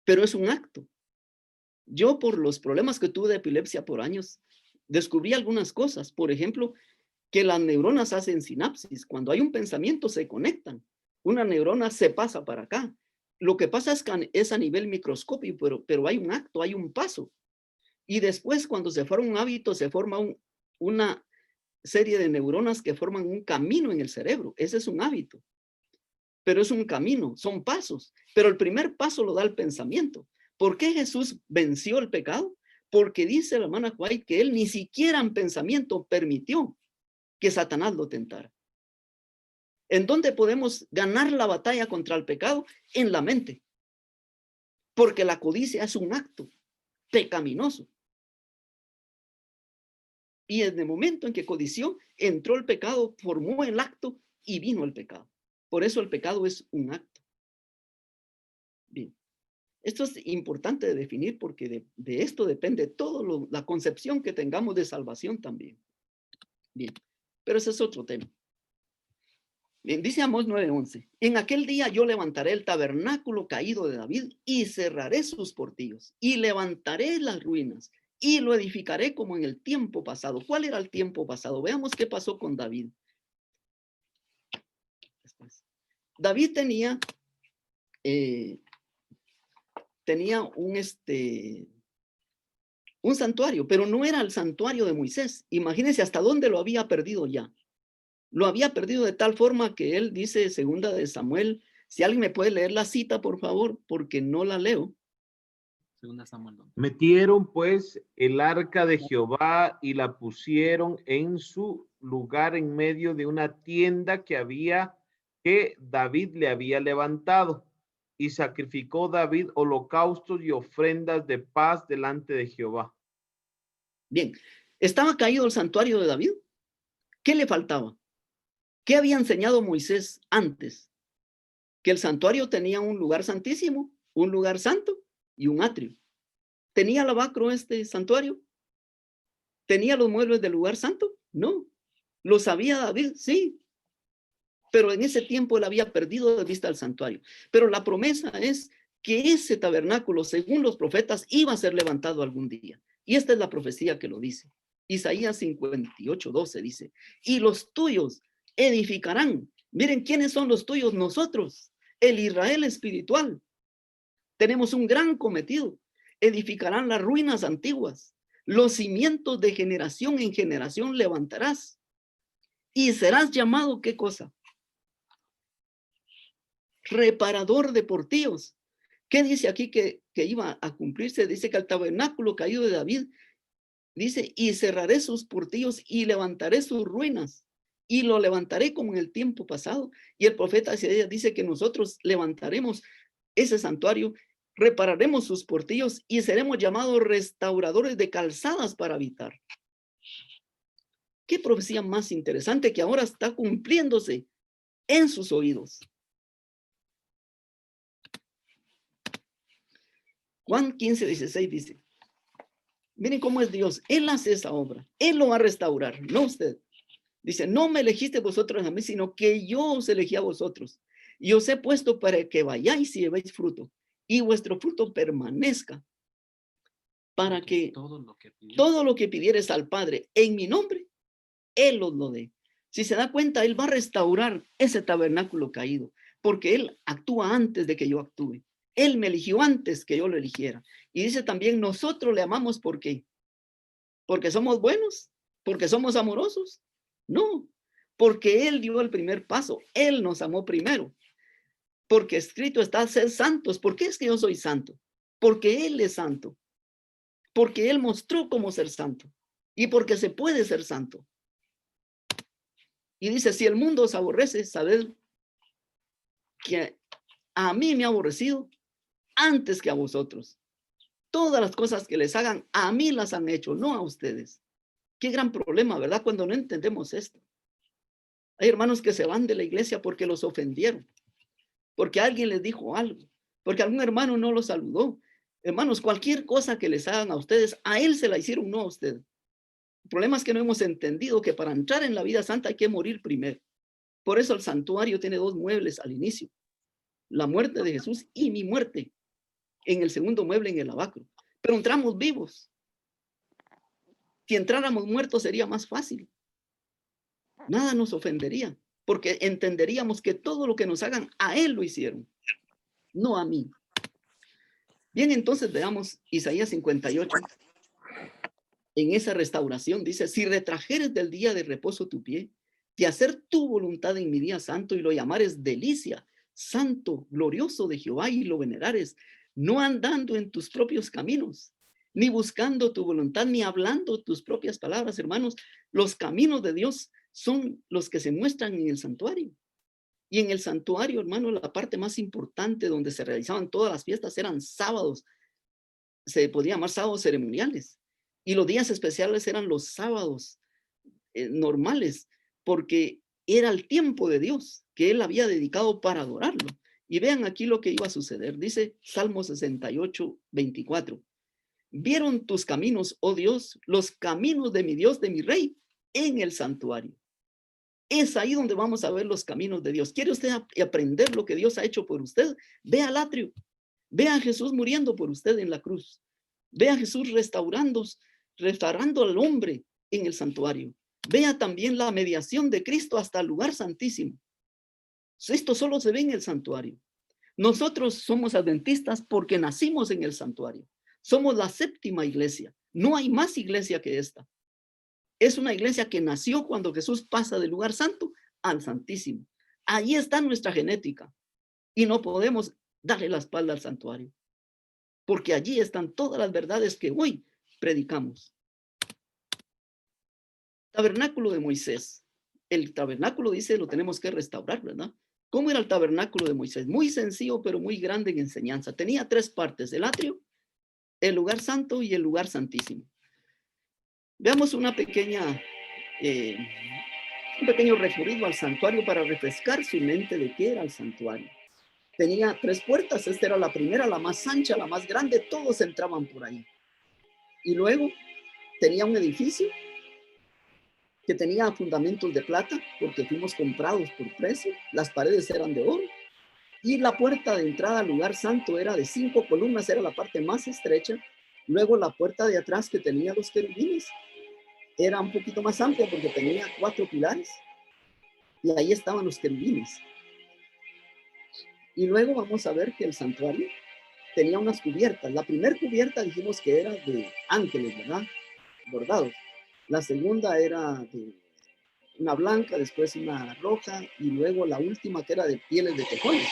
pero es un acto. Yo, por los problemas que tuve de epilepsia por años, descubrí algunas cosas. Por ejemplo, que las neuronas hacen sinapsis. Cuando hay un pensamiento, se conectan. Una neurona se pasa para acá. Lo que pasa es que es a nivel microscópico, pero hay un acto, hay un paso. Y después, cuando se forma un hábito, se forma una serie de neuronas que forman un camino en el cerebro. Ese es un hábito. Pero es un camino, son pasos. Pero el primer paso lo da el pensamiento. ¿Por qué Jesús venció el pecado? Porque dice la hermana White que él ni siquiera en pensamiento permitió que Satanás lo tentara. ¿En dónde podemos ganar la batalla contra el pecado? En la mente. Porque la codicia es un acto pecaminoso. Y en el momento en que codició, entró el pecado, formó el acto y vino el pecado. Por eso el pecado es un acto. Bien. Esto es importante de definir porque de esto depende toda la concepción que tengamos de salvación también. Bien, pero ese es otro tema. Bien, dice Amós 9:11. En aquel día yo levantaré el tabernáculo caído de David y cerraré sus portillos y levantaré las ruinas y lo edificaré como en el tiempo pasado. ¿Cuál era el tiempo pasado? Veamos qué pasó con David. David tenía un santuario, pero no era el santuario de Moisés. Imagínense hasta dónde lo había perdido ya. Lo había perdido de tal forma que él dice, segunda de Samuel, si alguien me puede leer la cita, por favor, porque no la leo. Segunda Samuel 2. Metieron pues el arca de Jehová y la pusieron en su lugar en medio de una tienda que David le había levantado. Y sacrificó David holocaustos y ofrendas de paz delante de Jehová. Bien, ¿estaba caído el santuario de David? ¿Qué le faltaba? ¿Qué había enseñado Moisés antes? Que el santuario tenía un lugar santísimo, un lugar santo y un atrio. ¿Tenía lavacro este santuario? ¿Tenía los muebles del lugar santo? No. ¿Lo sabía David? Sí. Pero en ese tiempo él había perdido de vista el santuario. Pero la promesa es que ese tabernáculo, según los profetas, iba a ser levantado algún día. Y esta es la profecía que lo dice. Isaías 58:12 dice, y los tuyos edificarán. Miren, ¿quiénes son los tuyos? Nosotros, el Israel espiritual. Tenemos un gran cometido. Edificarán las ruinas antiguas. Los cimientos de generación en generación levantarás. Y serás llamado, ¿qué cosa? Reparador de portillos. ¿Qué dice aquí que iba a cumplirse? Dice que el tabernáculo caído de David, dice, y cerraré sus portillos y levantaré sus ruinas y lo levantaré como en el tiempo pasado. Y el profeta Isaías dice que nosotros levantaremos ese santuario, repararemos sus portillos y seremos llamados restauradores de calzadas para habitar. Qué profecía más interesante que ahora está cumpliéndose en sus oídos. Juan 15:16 dice, miren cómo es Dios, Él hace esa obra, Él lo va a restaurar, no usted. Dice, no me elegiste vosotros a mí, sino que yo os elegí a vosotros. Y os he puesto para que vayáis y llevéis fruto, y vuestro fruto permanezca, para que todo lo que pidieres al Padre en mi nombre, Él os lo dé. Si se da cuenta, Él va a restaurar ese tabernáculo caído, porque Él actúa antes de que yo actúe. Él me eligió antes que yo lo eligiera. Y dice también, nosotros le amamos, ¿por qué? ¿Porque somos buenos? ¿Porque somos amorosos? No, porque Él dio el primer paso. Él nos amó primero. Porque escrito está ser santos. ¿Por qué es que yo soy santo? Porque Él es santo. Porque Él mostró cómo ser santo. Y porque se puede ser santo. Y dice, si el mundo os aborrece, sabed que a mí me ha aborrecido antes que a vosotros. Todas las cosas que les hagan, a mí las han hecho, no a ustedes. Qué gran problema, ¿verdad? Cuando no entendemos esto. Hay hermanos que se van de la iglesia porque los ofendieron, porque alguien les dijo algo, porque algún hermano no los saludó. Hermanos, cualquier cosa que les hagan a ustedes, a él se la hicieron, no a usted. El problema es que no hemos entendido que para entrar en la vida santa hay que morir primero. Por eso el santuario tiene dos muebles al inicio. La muerte de Jesús y mi muerte. En el segundo mueble, en el lavacro. Pero entramos vivos. Si entráramos muertos sería más fácil. Nada nos ofendería, porque entenderíamos que todo lo que nos hagan, a Él lo hicieron, no a mí. Bien, entonces veamos Isaías 58. en esa restauración, dice, si retrajeres del día de reposo tu pie, de hacer tu voluntad en mi día santo y lo llamares delicia, santo, glorioso de Jehová y lo venerares, no andando en tus propios caminos, ni buscando tu voluntad, ni hablando tus propias palabras, hermanos. Los caminos de Dios son los que se muestran en el santuario. Y en el santuario, hermano, la parte más importante donde se realizaban todas las fiestas eran sábados. Se podía llamar sábados ceremoniales. Y los días especiales eran los sábados normales, porque era el tiempo de Dios que él había dedicado para adorarlo. Y vean aquí lo que iba a suceder. Dice Salmo 68, 24. Vieron tus caminos, oh Dios, los caminos de mi Dios, de mi Rey, en el santuario. Es ahí donde vamos a ver los caminos de Dios. ¿Quiere usted aprender lo que Dios ha hecho por usted? Ve al atrio. Ve a Jesús muriendo por usted en la cruz. Ve a Jesús restaurando al hombre en el santuario. Vea también la mediación de Cristo hasta el lugar santísimo. Esto solo se ve en el santuario. Nosotros somos adventistas porque nacimos en el santuario. Somos la séptima iglesia. No hay más iglesia que esta. Es una iglesia que nació cuando Jesús pasa del lugar santo al santísimo. Ahí está nuestra genética. Y no podemos darle la espalda al santuario, porque allí están todas las verdades que hoy predicamos. Tabernáculo de Moisés. El tabernáculo, dice, lo tenemos que restaurar, ¿verdad? ¿Cómo era el tabernáculo de Moisés? Muy sencillo, pero muy grande en enseñanza. Tenía 3 partes: el atrio, el lugar santo y el lugar santísimo. Veamos un pequeño recorrido al santuario para refrescar su mente de qué era el santuario. Tenía 3 puertas. Esta era la primera, la más ancha, la más grande. Todos entraban por ahí. Y luego tenía un edificio que tenía fundamentos de plata, porque fuimos comprados por precio. Las paredes eran de oro. Y la puerta de entrada al lugar santo era de 5 columnas, era la parte más estrecha. Luego la puerta de atrás, que tenía los querubines, era un poquito más amplia porque tenía 4 pilares. Y ahí estaban los querubines. Y luego vamos a ver que el santuario tenía unas cubiertas. La primera cubierta dijimos que era de ángeles, ¿verdad? Bordados. La segunda era de una blanca, después una roja, y luego la última que era de pieles de tejones.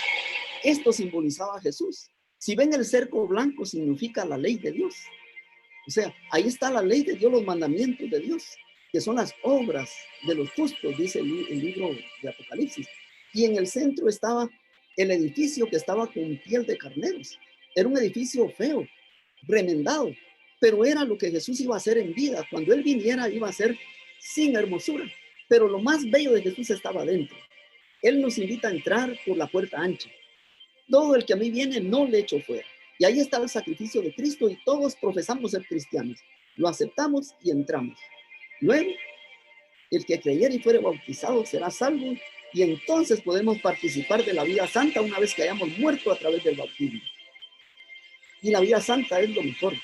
Esto simbolizaba a Jesús. Si ven el cerco blanco, significa la ley de Dios. O sea, ahí está la ley de Dios, los mandamientos de Dios, que son las obras de los justos, dice el libro de Apocalipsis. Y en el centro estaba el edificio que estaba con piel de carneros. Era un edificio feo, remendado, pero era lo que Jesús iba a hacer en vida. Cuando él viniera, iba a ser sin hermosura. Pero lo más bello de Jesús estaba dentro. Él nos invita a entrar por la puerta ancha. Todo el que a mí viene, no le echo fuera. Y ahí está el sacrificio de Cristo y todos profesamos ser cristianos. Lo aceptamos y entramos. Luego, el que creyere y fuere bautizado será salvo, y entonces podemos participar de la vida santa una vez que hayamos muerto a través del bautismo. Y la vida santa es lo mejor.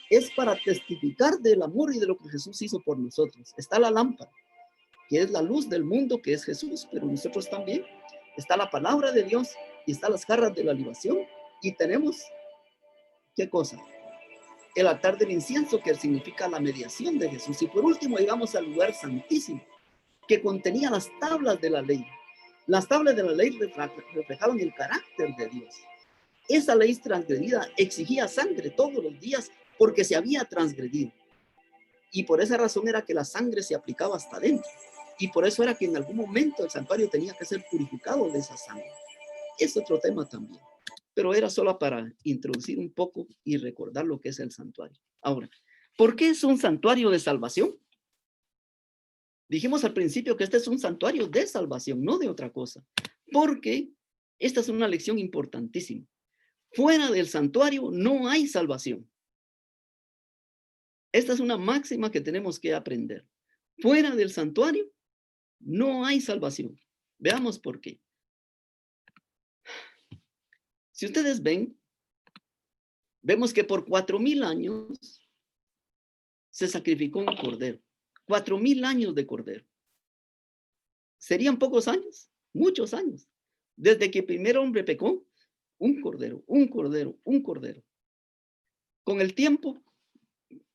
Es para testificar del amor y de lo que Jesús hizo por nosotros. Está la lámpara, que es la luz del mundo, que es Jesús, pero nosotros también. Está la palabra de Dios y están las jarras de la libación. Y tenemos, ¿qué cosa? El altar del incienso, que significa la mediación de Jesús. Y por último llegamos al lugar santísimo, que contenía las tablas de la ley. Las tablas de la ley reflejaban el carácter de Dios. Esa ley transgredida exigía sangre todos los días porque se había transgredido. Y por esa razón era que la sangre se aplicaba hasta adentro. Y por eso era que en algún momento el santuario tenía que ser purificado de esa sangre. Es otro tema también. Pero era solo para introducir un poco y recordar lo que es el santuario. Ahora, ¿por qué es un santuario de salvación? Dijimos al principio que este es un santuario de salvación, no de otra cosa. Porque esta es una lección importantísima. Fuera del santuario no hay salvación. Esta es una máxima que tenemos que aprender. Fuera del santuario no hay salvación. Veamos por qué. Si ustedes ven, vemos que por 4,000 años se sacrificó un cordero. 4,000 años de cordero. ¿Serían pocos años? Muchos años. Desde que el primer hombre pecó, un cordero, un cordero, un cordero. Con el tiempo,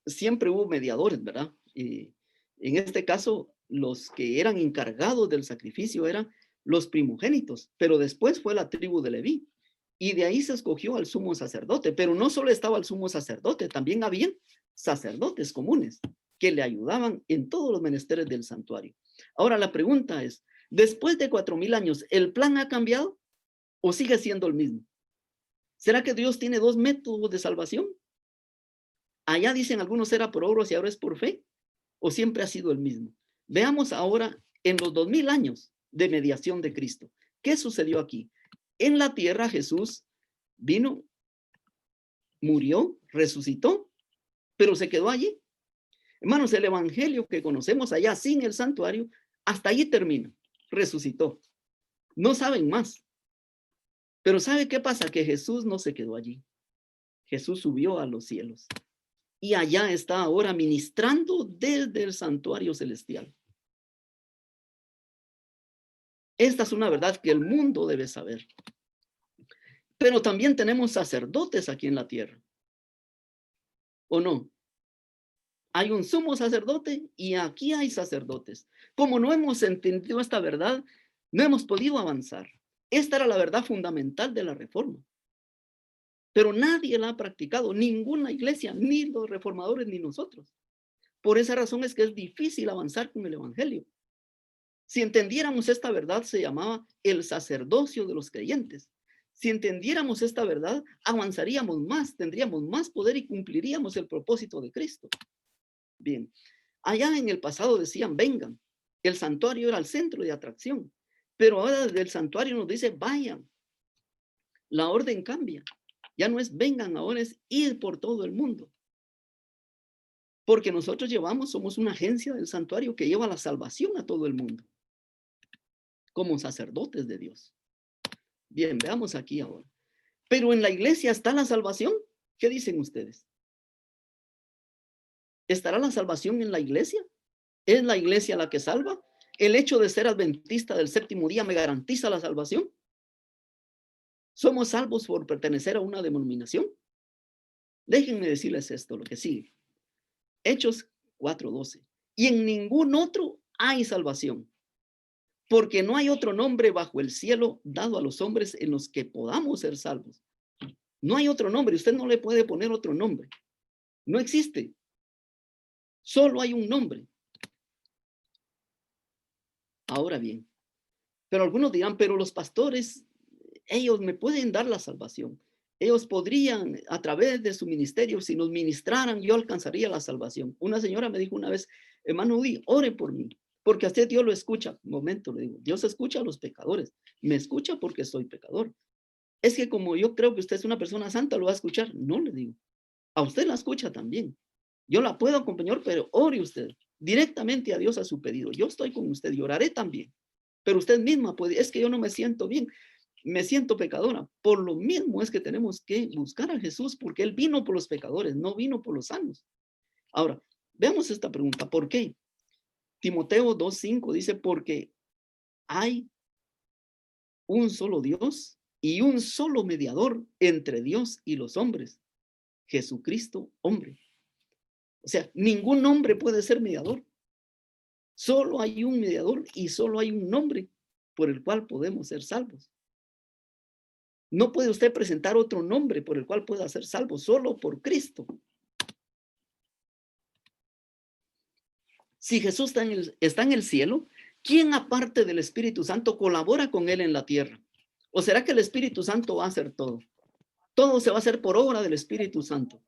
siempre hubo mediadores, ¿verdad? En este caso, los que eran encargados del sacrificio eran los primogénitos, pero después fue la tribu de Leví. Y de ahí se escogió al sumo sacerdote, pero no solo estaba el sumo sacerdote, también habían sacerdotes comunes que le ayudaban en todos los menesteres del santuario. Ahora la pregunta es, después de 4000 años, ¿el plan ha cambiado o sigue siendo el mismo? ¿Será que Dios tiene dos métodos de salvación? Allá dicen algunos era por obras y ahora es por fe, o siempre ha sido el mismo. Veamos ahora en los 2000 años de mediación de Cristo. ¿Qué sucedió aquí? En la tierra Jesús vino, murió, resucitó, pero se quedó allí. Hermanos, el evangelio que conocemos allá sin el santuario, hasta allí termina. Resucitó. No saben más. Pero ¿sabe qué pasa? Que Jesús no se quedó allí. Jesús subió a los cielos. Y allá está ahora ministrando desde el santuario celestial. Esta es una verdad que el mundo debe saber. Pero también tenemos sacerdotes aquí en la tierra. ¿O no? Hay un sumo sacerdote y aquí hay sacerdotes. Como no hemos entendido esta verdad, no hemos podido avanzar. Esta era la verdad fundamental de la reforma. Pero nadie la ha practicado, ninguna iglesia, ni los reformadores, ni nosotros. Por esa razón es que es difícil avanzar con el evangelio. Si entendiéramos esta verdad, se llamaba el sacerdocio de los creyentes. Si entendiéramos esta verdad, avanzaríamos más, tendríamos más poder y cumpliríamos el propósito de Cristo. Bien, allá en el pasado decían, vengan. El santuario era el centro de atracción. Pero ahora desde el santuario nos dice, vayan. La orden cambia. Ya no es vengan, ahora es ir por todo el mundo. Porque nosotros somos una agencia del santuario que lleva la salvación a todo el mundo. Como sacerdotes de Dios. Bien, veamos aquí ahora. Pero en la iglesia está la salvación. ¿Qué dicen ustedes? ¿Estará la salvación en la iglesia? ¿Es la iglesia la que salva? ¿El hecho de ser adventista del séptimo día me garantiza la salvación? ¿Somos salvos por pertenecer a una denominación? Déjenme decirles esto, lo que sigue. Hechos 4:12. Y en ningún otro hay salvación, porque no hay otro nombre bajo el cielo dado a los hombres en los que podamos ser salvos. No hay otro nombre, usted no le puede poner otro nombre. No existe. Solo hay un nombre. Ahora bien, pero algunos dirán, pero los pastores, ellos me pueden dar la salvación. Ellos podrían, a través de su ministerio, si nos ministraran, yo alcanzaría la salvación. Una señora me dijo una vez, hermano Udi, ore por mí, porque a usted Dios lo escucha. Un momento, le digo, Dios escucha a los pecadores. Me escucha porque soy pecador. Es que como yo creo que usted es una persona santa, lo va a escuchar. No, le digo, a usted la escucha también. Yo la puedo acompañar, pero ore usted directamente a Dios a su pedido. Yo estoy con usted y oraré también. Pero usted misma puede, es que yo no me siento bien, me siento pecadora. Por lo mismo es que tenemos que buscar a Jesús, porque Él vino por los pecadores, no vino por los sanos. Ahora, veamos esta pregunta, ¿por qué? Timoteo 2:5 dice, porque hay un solo Dios y un solo mediador entre Dios y los hombres, Jesucristo, hombre. O sea, ningún hombre puede ser mediador. Solo hay un mediador y solo hay un nombre por el cual podemos ser salvos. No puede usted presentar otro nombre por el cual pueda ser salvo, solo por Cristo. Si Jesús está en el cielo, ¿quién aparte del Espíritu Santo colabora con Él en la tierra? ¿O será que el Espíritu Santo va a hacer todo? Todo se va a hacer por obra del Espíritu Santo.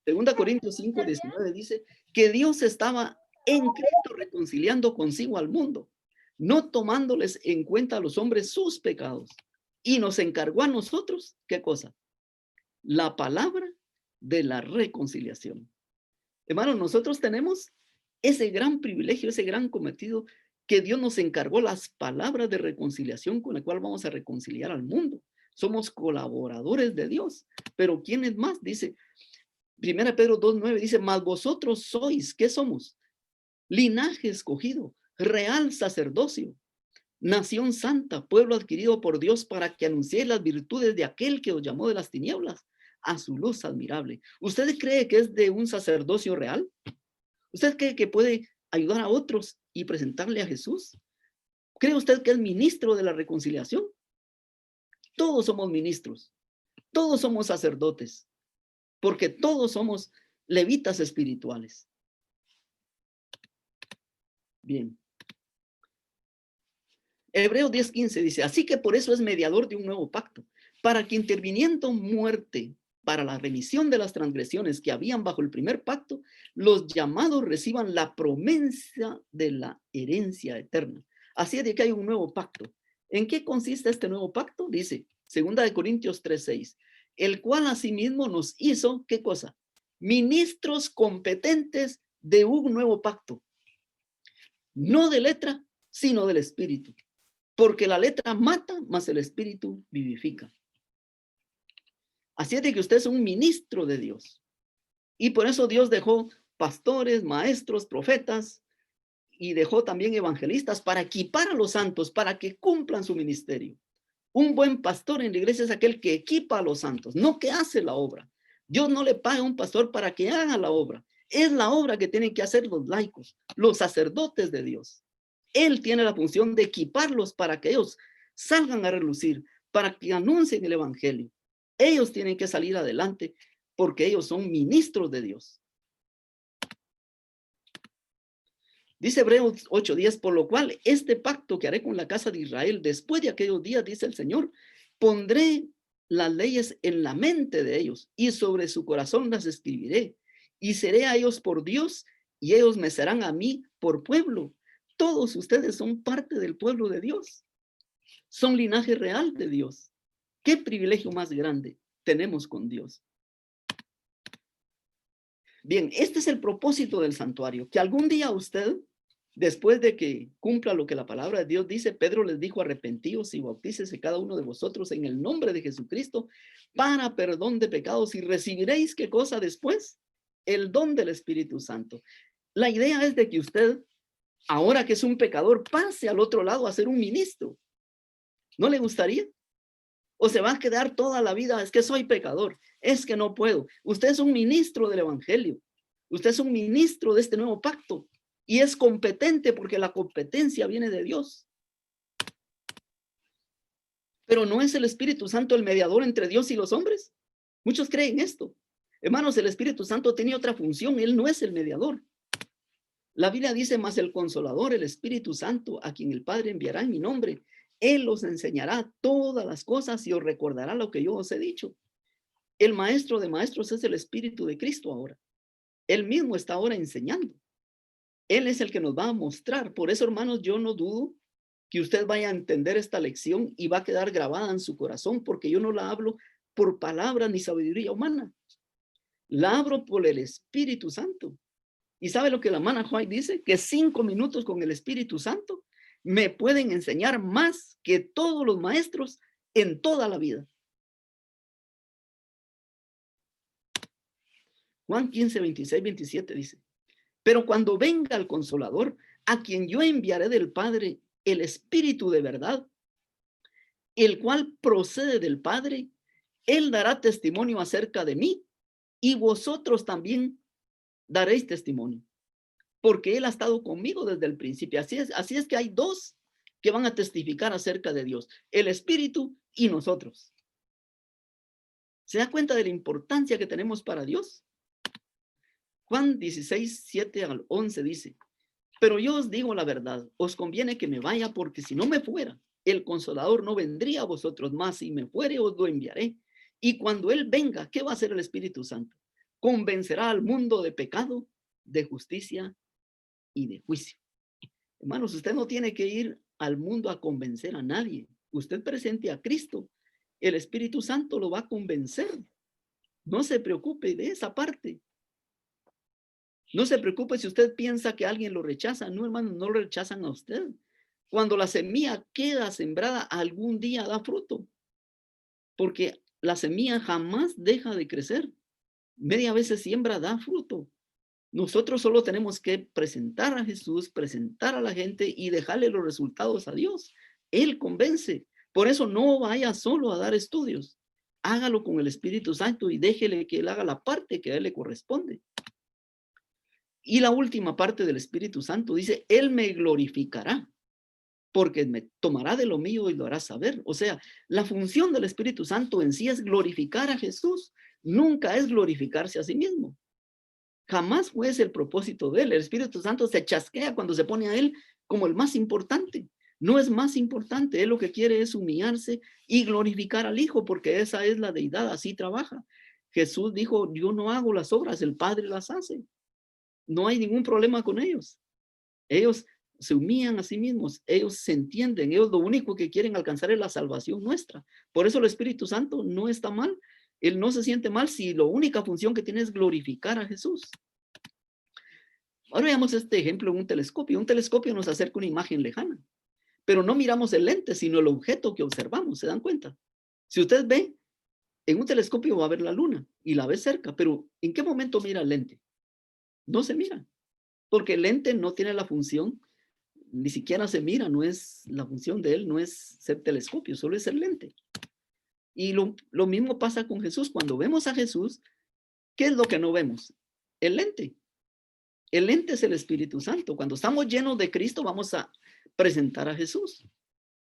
2 Corintios 5:19 dice que Dios estaba en Cristo reconciliando consigo al mundo, no tomándoles en cuenta a los hombres sus pecados. Y nos encargó a nosotros, ¿qué cosa? La palabra de la reconciliación. Hermanos, nosotros tenemos ese gran privilegio, ese gran cometido, que Dios nos encargó las palabras de reconciliación con la cual vamos a reconciliar al mundo. Somos colaboradores de Dios. Pero ¿quién es más? Dice 1 Pedro 2:9, dice, mas vosotros sois, ¿qué somos? Linaje escogido, real sacerdocio, nación santa, pueblo adquirido por Dios para que anunciéis las virtudes de aquel que os llamó de las tinieblas a su luz admirable. ¿Usted cree que es de un sacerdocio real? ¿Usted cree que puede ayudar a otros y presentarle a Jesús? ¿Cree usted que es ministro de la reconciliación? Todos somos ministros, todos somos sacerdotes, porque todos somos levitas espirituales. Bien. Hebreos 10:15 dice, así que por eso es mediador de un nuevo pacto, para que interviniendo muerte para la remisión de las transgresiones que habían bajo el primer pacto, los llamados reciban la promesa de la herencia eterna. Así es de que hay un nuevo pacto. ¿En qué consiste este nuevo pacto? Dice, 2 Corintios 3:6, el cual asimismo nos hizo, ¿qué cosa? Ministros competentes de un nuevo pacto. No de letra, sino del espíritu. Porque la letra mata, mas el espíritu vivifica. Así es de que usted es un ministro de Dios. Y por eso Dios dejó pastores, maestros, profetas, y dejó también evangelistas para equipar a los santos, para que cumplan su ministerio. Un buen pastor en la iglesia es aquel que equipa a los santos, no que hace la obra. Dios no le paga a un pastor para que haga la obra. Es la obra que tienen que hacer los laicos, los sacerdotes de Dios. Él tiene la función de equiparlos para que ellos salgan a relucir, para que anuncien el evangelio. Ellos tienen que salir adelante porque ellos son ministros de Dios. Dice Hebreos 8:10, por lo cual este pacto que haré con la casa de Israel después de aquellos días, dice el Señor, pondré las leyes en la mente de ellos y sobre su corazón las escribiré y seré a ellos por Dios y ellos me serán a mí por pueblo. Todos ustedes son parte del pueblo de Dios. Son linaje real de Dios. ¿Qué privilegio más grande tenemos con Dios? Bien, este es el propósito del santuario, que algún día usted, después de que cumpla lo que la palabra de Dios dice, Pedro les dijo, arrepentíos y bautícese cada uno de vosotros en el nombre de Jesucristo para perdón de pecados y recibiréis, ¿qué cosa después? El don del Espíritu Santo. La idea es de que usted, ahora que es un pecador, pase al otro lado a ser un ministro. ¿No le gustaría? ¿O se va a quedar toda la vida? Es que soy pecador, es que no puedo. Usted es un ministro del evangelio. Usted es un ministro de este nuevo pacto y es competente porque la competencia viene de Dios. Pero ¿no es el Espíritu Santo el mediador entre Dios y los hombres? Muchos creen esto. Hermanos, el Espíritu Santo tiene otra función. Él no es el mediador. La Biblia dice, más el Consolador, el Espíritu Santo, a quien el Padre enviará en mi nombre, Él os enseñará todas las cosas y os recordará lo que yo os he dicho. El maestro de maestros es el Espíritu de Cristo ahora. Él mismo está ahora enseñando. Él es el que nos va a mostrar. Por eso, hermanos, yo no dudo que usted vaya a entender esta lección y va a quedar grabada en su corazón, porque yo no la hablo por palabra ni sabiduría humana. La hablo por el Espíritu Santo. ¿Y sabe lo que la hermana White dice? Que 5 minutos con el Espíritu Santo me pueden enseñar más que todos los maestros en toda la vida. Juan 15, 26, 27 dice, pero cuando venga el Consolador, a quien yo enviaré del Padre, el Espíritu de verdad, el cual procede del Padre, él dará testimonio acerca de mí y vosotros también daréis testimonio, porque él ha estado conmigo desde el principio. Así es que hay dos que van a testificar acerca de Dios, el Espíritu y nosotros. ¿Se da cuenta de la importancia que tenemos para Dios? Juan 16, 7 al 11 dice, pero yo os digo la verdad, os conviene que me vaya, porque si no me fuera, el Consolador no vendría a vosotros más, si me fuere os lo enviaré. Y cuando él venga, ¿qué va a hacer el Espíritu Santo? Convencerá al mundo de pecado, de justicia y de juicio. Hermanos, usted no tiene que ir al mundo a convencer a nadie. Usted presente a Cristo. El Espíritu Santo lo va a convencer. No se preocupe de esa parte. No se preocupe si usted piensa que alguien lo rechaza. No, hermano, no lo rechazan a usted. Cuando la semilla queda sembrada, algún día da fruto. Porque la semilla jamás deja de crecer. Media vez se siembra, da fruto. Nosotros solo tenemos que presentar a Jesús, presentar a la gente y dejarle los resultados a Dios. Él convence. Por eso no vaya solo a dar estudios. hágalo con el Espíritu Santo y déjele que él haga la parte que a él le corresponde. Y la última parte del Espíritu Santo dice, él me glorificará, porque me tomará de lo mío y lo hará saber. O sea, la función del Espíritu Santo en sí es glorificar a Jesús, nunca es glorificarse a sí mismo. Jamás fue ese el propósito de él. El Espíritu Santo se chasquea cuando se pone a él como el más importante. No es más importante, él lo que quiere es humillarse y glorificar al Hijo, porque esa es la deidad, así trabaja. Jesús dijo, yo no hago las obras, el Padre las hace. No hay ningún problema con ellos. Ellos se humillan a sí mismos, ellos se entienden, ellos lo único que quieren alcanzar es la salvación nuestra. Por eso el Espíritu Santo no está mal, él no se siente mal si la única función que tiene es glorificar a Jesús. Ahora veamos este ejemplo en un telescopio. Un telescopio nos acerca una imagen lejana, pero no miramos el lente, sino el objeto que observamos, ¿se dan cuenta? Si usted ve, en un telescopio va a ver la luna y la ve cerca, pero ¿en qué momento mira el lente? No se mira, porque el lente no tiene la función, ni siquiera se mira, no es la función de él, no es ser telescopio, solo es ser lente. Y lo mismo pasa con Jesús. Cuando vemos a Jesús, ¿qué es lo que no vemos? El lente. El lente es el Espíritu Santo. Cuando estamos llenos de Cristo, vamos a presentar a Jesús.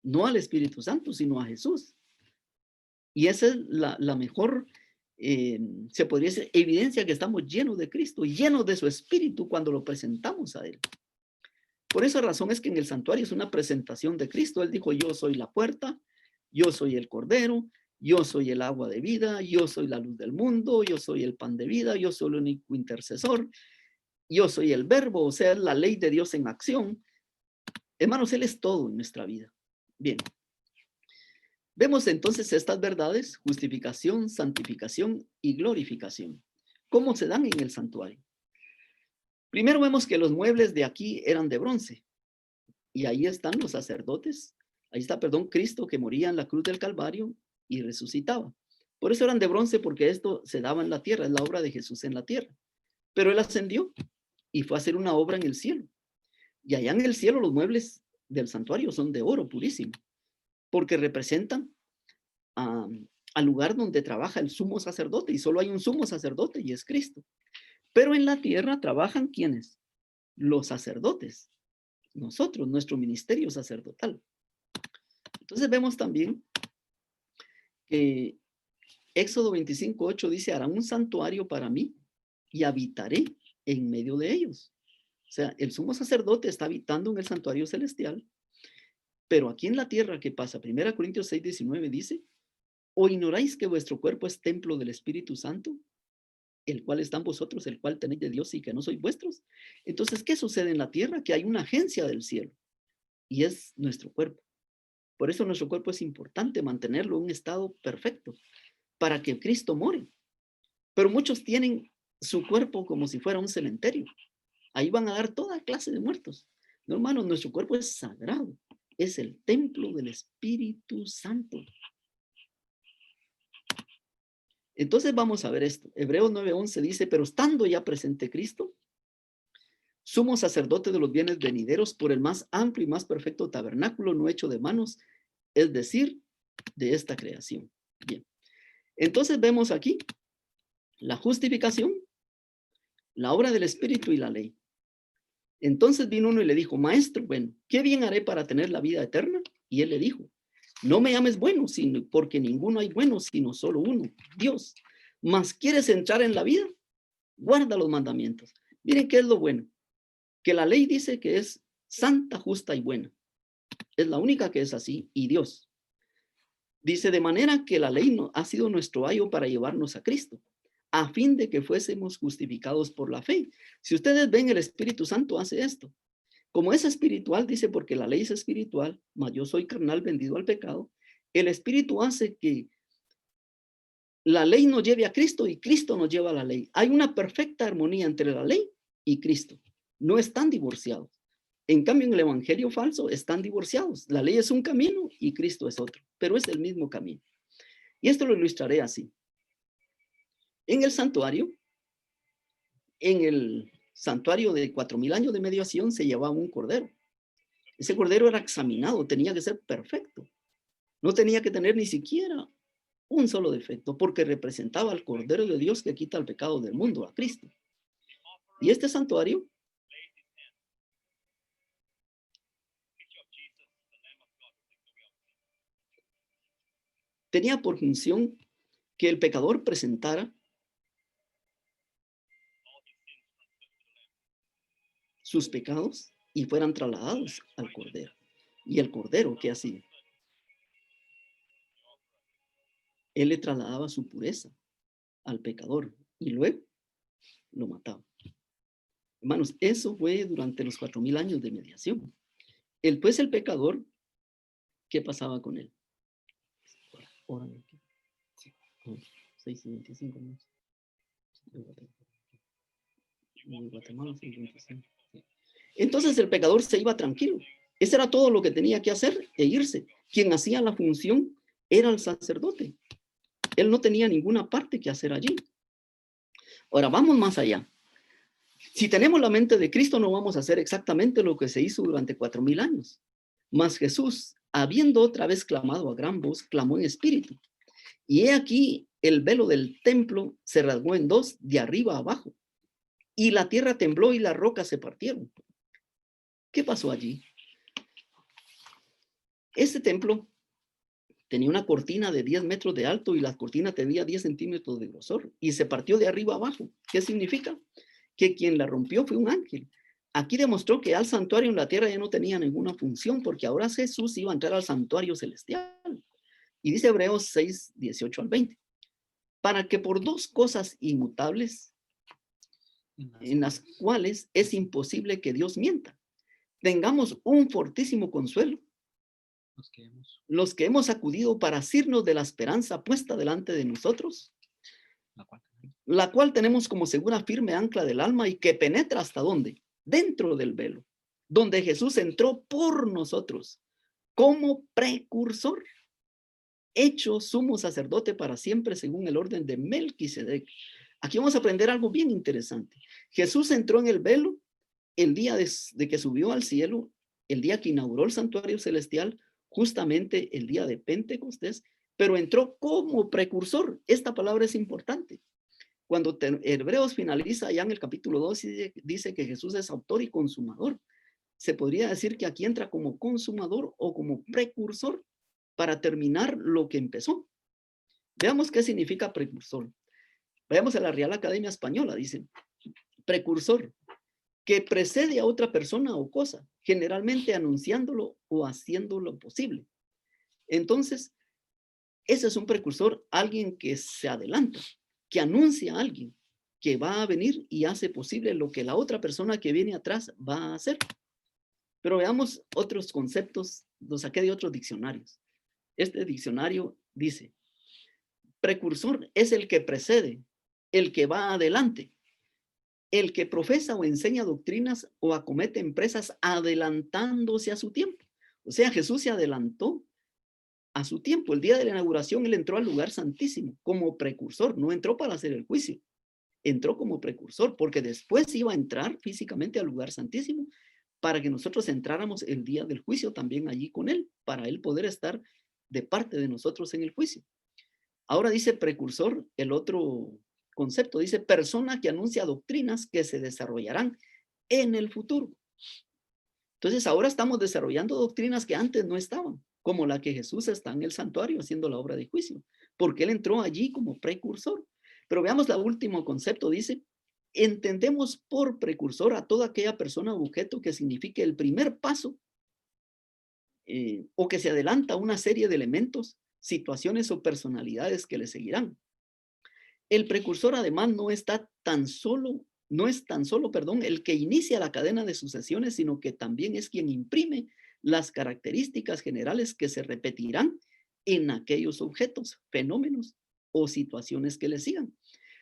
No al Espíritu Santo, sino a Jesús. Y esa es la mejor, se podría decir, evidencia que estamos llenos de Cristo, llenos de su Espíritu cuando lo presentamos a Él. Por esa razón es que en el santuario es una presentación de Cristo. Él dijo, yo soy la puerta, yo soy el Cordero, yo soy el agua de vida, yo soy la luz del mundo, yo soy el pan de vida, yo soy el único intercesor, yo soy el verbo, o sea, la ley de Dios en acción. Hermanos, Él es todo en nuestra vida. Bien. Vemos entonces estas verdades, justificación, santificación y glorificación. ¿Cómo se dan en el santuario? Primero vemos que los muebles de aquí eran de bronce. Y ahí están los sacerdotes. Ahí está, perdón, Cristo que moría en la cruz del Calvario y resucitaba. Por eso eran de bronce, porque esto se daba en la tierra, es la obra de Jesús en la tierra. Pero Él ascendió y fue a hacer una obra en el cielo. Y allá en el cielo los muebles del santuario son de oro purísimo, porque representan al lugar donde trabaja el sumo sacerdote, y solo hay un sumo sacerdote y es Cristo. Pero en la tierra trabajan ¿quiénes? Los sacerdotes, nosotros, nuestro ministerio sacerdotal. Entonces vemos también que Éxodo 25:8 dice, harán un santuario para mí y habitaré en medio de ellos. O sea, el sumo sacerdote está habitando en el santuario celestial, pero aquí en la tierra, ¿qué pasa? 1 Corintios 6:19 dice, ¿o ignoráis que vuestro cuerpo es templo del Espíritu Santo, el cual está en vosotros, el cual tenéis de Dios y que no sois vuestros? Entonces, ¿qué sucede en la tierra? Que hay una agencia del cielo y es nuestro cuerpo. Por eso nuestro cuerpo es importante mantenerlo en un estado perfecto para que Cristo more. Pero muchos tienen su cuerpo como si fuera un cementerio. Ahí van a dar toda clase de muertos. No, hermanos, nuestro cuerpo es sagrado. Es el templo del Espíritu Santo. Entonces vamos a ver esto. Hebreos 9:11 dice, pero estando ya presente Cristo, sumo sacerdote de los bienes venideros por el más amplio y más perfecto tabernáculo no hecho de manos, es decir, de esta creación. Bien. Entonces vemos aquí la justificación, la obra del Espíritu y la ley. Entonces vino uno y le dijo, maestro, bueno, ¿qué bien haré para tener la vida eterna? Y él le dijo, no me llames bueno, sino porque ninguno hay bueno, sino solo uno, Dios. Mas ¿quieres entrar en la vida? Guarda los mandamientos. Miren qué es lo bueno. Que la ley dice que es santa, justa y buena. Es la única que es así, y Dios. Dice, de manera que la ley no, ha sido nuestro ayo para llevarnos a Cristo, a fin de que fuésemos justificados por la fe. Si ustedes ven, el Espíritu Santo hace esto. Como es espiritual, dice, porque la ley es espiritual, mas yo soy carnal vendido al pecado, el Espíritu hace que la ley nos lleve a Cristo y Cristo nos lleva a la ley. Hay una perfecta armonía entre la ley y Cristo. No están divorciados. En cambio, en el evangelio falso están divorciados. La ley es un camino y Cristo es otro, pero es el mismo camino. Y esto lo ilustraré así. En el santuario de 4000 años de mediación se llevaba un cordero. Ese cordero era examinado, tenía que ser perfecto. No tenía que tener ni siquiera un solo defecto, porque representaba al Cordero de Dios que quita el pecado del mundo, a Cristo. Y este santuario tenía por función que el pecador presentara sus pecados y fueran trasladados al Cordero. Y el Cordero, ¿qué hacía? Él le trasladaba su pureza al pecador y luego lo mataba. Hermanos, eso fue durante los 4000 años de mediación. Pues el pecador, ¿qué pasaba con él? Ahora, 6:25 minutos. En Guatemala, 6:25. Entonces el pecador se iba tranquilo. Ese era todo lo que tenía que hacer e irse. Quien hacía la función era el sacerdote. Él no tenía ninguna parte que hacer allí. Ahora, vamos más allá. Si tenemos la mente de Cristo, no vamos a hacer exactamente lo que se hizo durante 4000 años. Mas Jesús, habiendo otra vez clamado a gran voz, clamó en espíritu. Y he aquí, el velo del templo se rasgó en dos, de arriba a abajo. Y la tierra tembló y las rocas se partieron. ¿Qué pasó allí? Este templo tenía una cortina de 10 metros de alto y la cortina tenía 10 centímetros de grosor y se partió de arriba a abajo. ¿Qué significa? Que quien la rompió fue un ángel. Aquí demostró que al santuario en la tierra ya no tenía ninguna función porque ahora Jesús iba a entrar al santuario celestial. Y dice Hebreos 6:18-20. Para que por dos cosas inmutables, en las cuales es imposible que Dios mienta, tengamos un fortísimo consuelo, los que hemos acudido para asirnos de la esperanza puesta delante de nosotros, la cual tenemos como segura firme ancla del alma y que penetra hasta ¿dónde? Dentro del velo, donde Jesús entró por nosotros como precursor, hecho sumo sacerdote para siempre según el orden de Melquisedec. Aquí vamos a aprender algo bien interesante. Jesús entró en el velo el día de que subió al cielo, el día que inauguró el santuario celestial, justamente el día de Pentecostés, pero entró como precursor. Esta palabra es importante. Cuando Hebreos finaliza ya en el capítulo 2, dice que Jesús es autor y consumador. Se podría decir que aquí entra como consumador o como precursor para terminar lo que empezó. Veamos qué significa precursor. Vayamos a la Real Academia Española, dice, precursor, que precede a otra persona o cosa, generalmente anunciándolo o haciéndolo posible. Entonces, ese es un precursor, alguien que se adelanta, que anuncia a alguien que va a venir y hace posible lo que la otra persona que viene atrás va a hacer. Pero veamos otros conceptos, los saqué de otros diccionarios. Este diccionario dice, precursor es el que precede, el que va adelante, el que profesa o enseña doctrinas o acomete empresas adelantándose a su tiempo. O sea, Jesús se adelantó a su tiempo. El día de la inauguración, él entró al lugar santísimo como precursor, no entró para hacer el juicio, entró como precursor, porque después iba a entrar físicamente al lugar santísimo para que nosotros entráramos el día del juicio también allí con él, para él poder estar de parte de nosotros en el juicio. Ahora dice precursor, el otro concepto, dice persona que anuncia doctrinas que se desarrollarán en el futuro. Entonces ahora estamos desarrollando doctrinas que antes no estaban, como la que Jesús está en el santuario haciendo la obra de juicio, porque él entró allí como precursor. Pero veamos el último concepto, dice, entendemos por precursor a toda aquella persona o objeto que signifique el primer paso o que se adelanta a una serie de elementos, situaciones o personalidades que le seguirán. El precursor además no es tan solo, el que inicia la cadena de sucesiones, sino que también es quien imprime las características generales que se repetirán en aquellos objetos, fenómenos o situaciones que le sigan.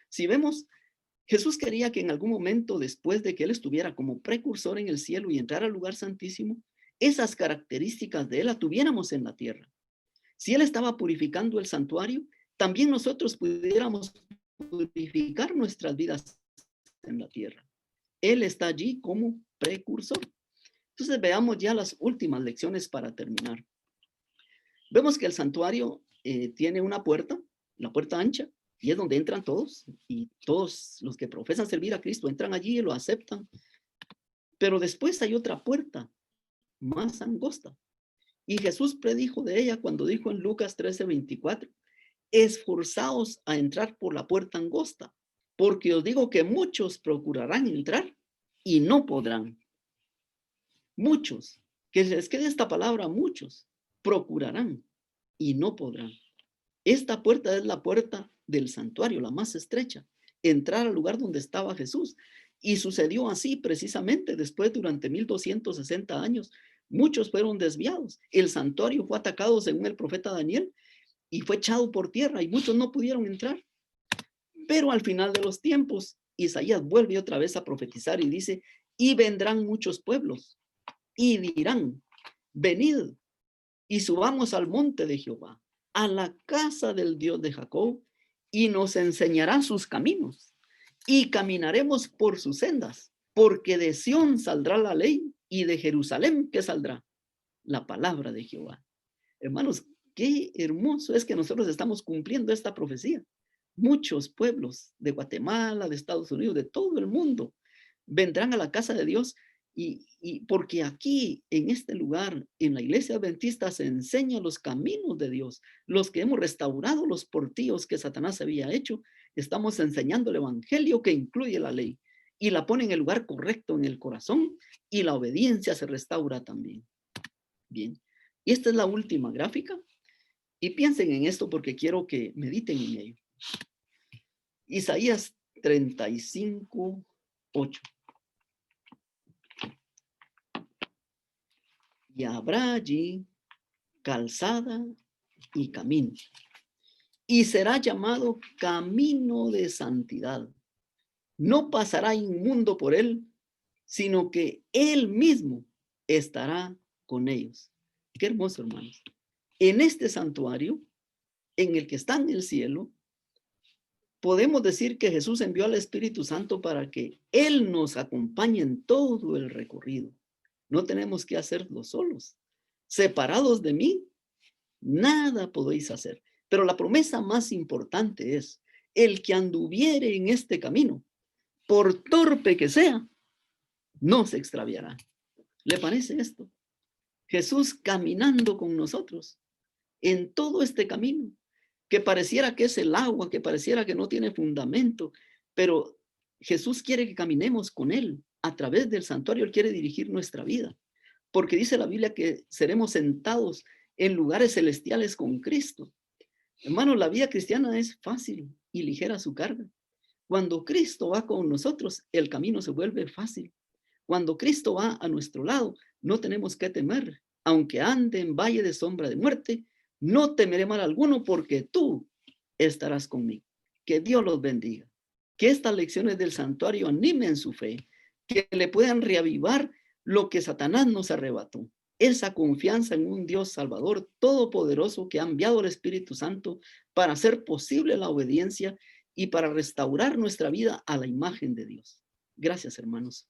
Si vemos, Jesús quería que en algún momento después de que él estuviera como precursor en el cielo y entrara al lugar santísimo, esas características de él las tuviéramos en la tierra. Si él estaba purificando el santuario, también nosotros pudiéramos purificar nuestras vidas en la tierra. Él está allí como precursor. Entonces veamos ya las últimas lecciones para terminar. Vemos que el santuario tiene una puerta la puerta ancha, y es donde entran todos, y todos los que profesan servir a Cristo entran allí y lo aceptan. Pero después hay otra puerta más angosta. Y Jesús predijo de ella cuando dijo en Lucas 13:24, esforzaos a entrar por la puerta angosta, porque os digo que muchos procurarán entrar y no podrán. Muchos, que les quede esta palabra, muchos procurarán y no podrán. Esta puerta es la puerta del santuario, la más estrecha, entrar al lugar donde estaba Jesús. Y sucedió así precisamente después, durante 1260 años, muchos fueron desviados. El santuario fue atacado según el profeta Daniel y fue echado por tierra y muchos no pudieron entrar. Pero al final de los tiempos, Isaías vuelve otra vez a profetizar y dice, y vendrán muchos pueblos y dirán, venid y subamos al monte de Jehová, a la casa del Dios de Jacob, y nos enseñará sus caminos, y caminaremos por sus sendas, porque de Sión saldrá la ley, y de Jerusalén, ¿qué saldrá? La palabra de Jehová. Hermanos, qué hermoso es que nosotros estamos cumpliendo esta profecía. Muchos pueblos de Guatemala, de Estados Unidos, de todo el mundo, vendrán a la casa de Dios. Y porque aquí, en este lugar, en la iglesia adventista, se enseñan los caminos de Dios, los que hemos restaurado los portillos que Satanás había hecho, estamos enseñando el evangelio que incluye la ley y la pone en el lugar correcto en el corazón, y la obediencia se restaura también. Bien, y esta es la última gráfica, y piensen en esto porque quiero que mediten en ello. Isaías 35:8. Y habrá allí calzada y camino, y será llamado camino de santidad. No pasará inmundo por él, sino que él mismo estará con ellos. Qué hermoso, hermanos. En este santuario, en el que está en el cielo, podemos decir que Jesús envió al Espíritu Santo para que él nos acompañe en todo el recorrido. No tenemos que hacerlo solos. Separados de mí, nada podéis hacer. Pero la promesa más importante es, el que anduviere en este camino, por torpe que sea, no se extraviará. ¿Le parece esto? Jesús caminando con nosotros en todo este camino, que pareciera que es el agua, que pareciera que no tiene fundamento, pero Jesús quiere que caminemos con él a través del santuario. Él quiere dirigir nuestra vida, porque dice la Biblia que seremos sentados en lugares celestiales con Cristo. Hermanos, la vida cristiana es fácil y ligera su carga. Cuando Cristo va con nosotros, el camino se vuelve fácil. Cuando Cristo va a nuestro lado, no tenemos que temer. Aunque ande en valle de sombra de muerte, no temeré mal alguno, porque tú estarás conmigo. Que Dios los bendiga. Que estas lecciones del santuario animen su fe, que le puedan reavivar lo que Satanás nos arrebató. Esa confianza en un Dios Salvador todopoderoso que ha enviado el Espíritu Santo para hacer posible la obediencia y para restaurar nuestra vida a la imagen de Dios. Gracias, hermanos.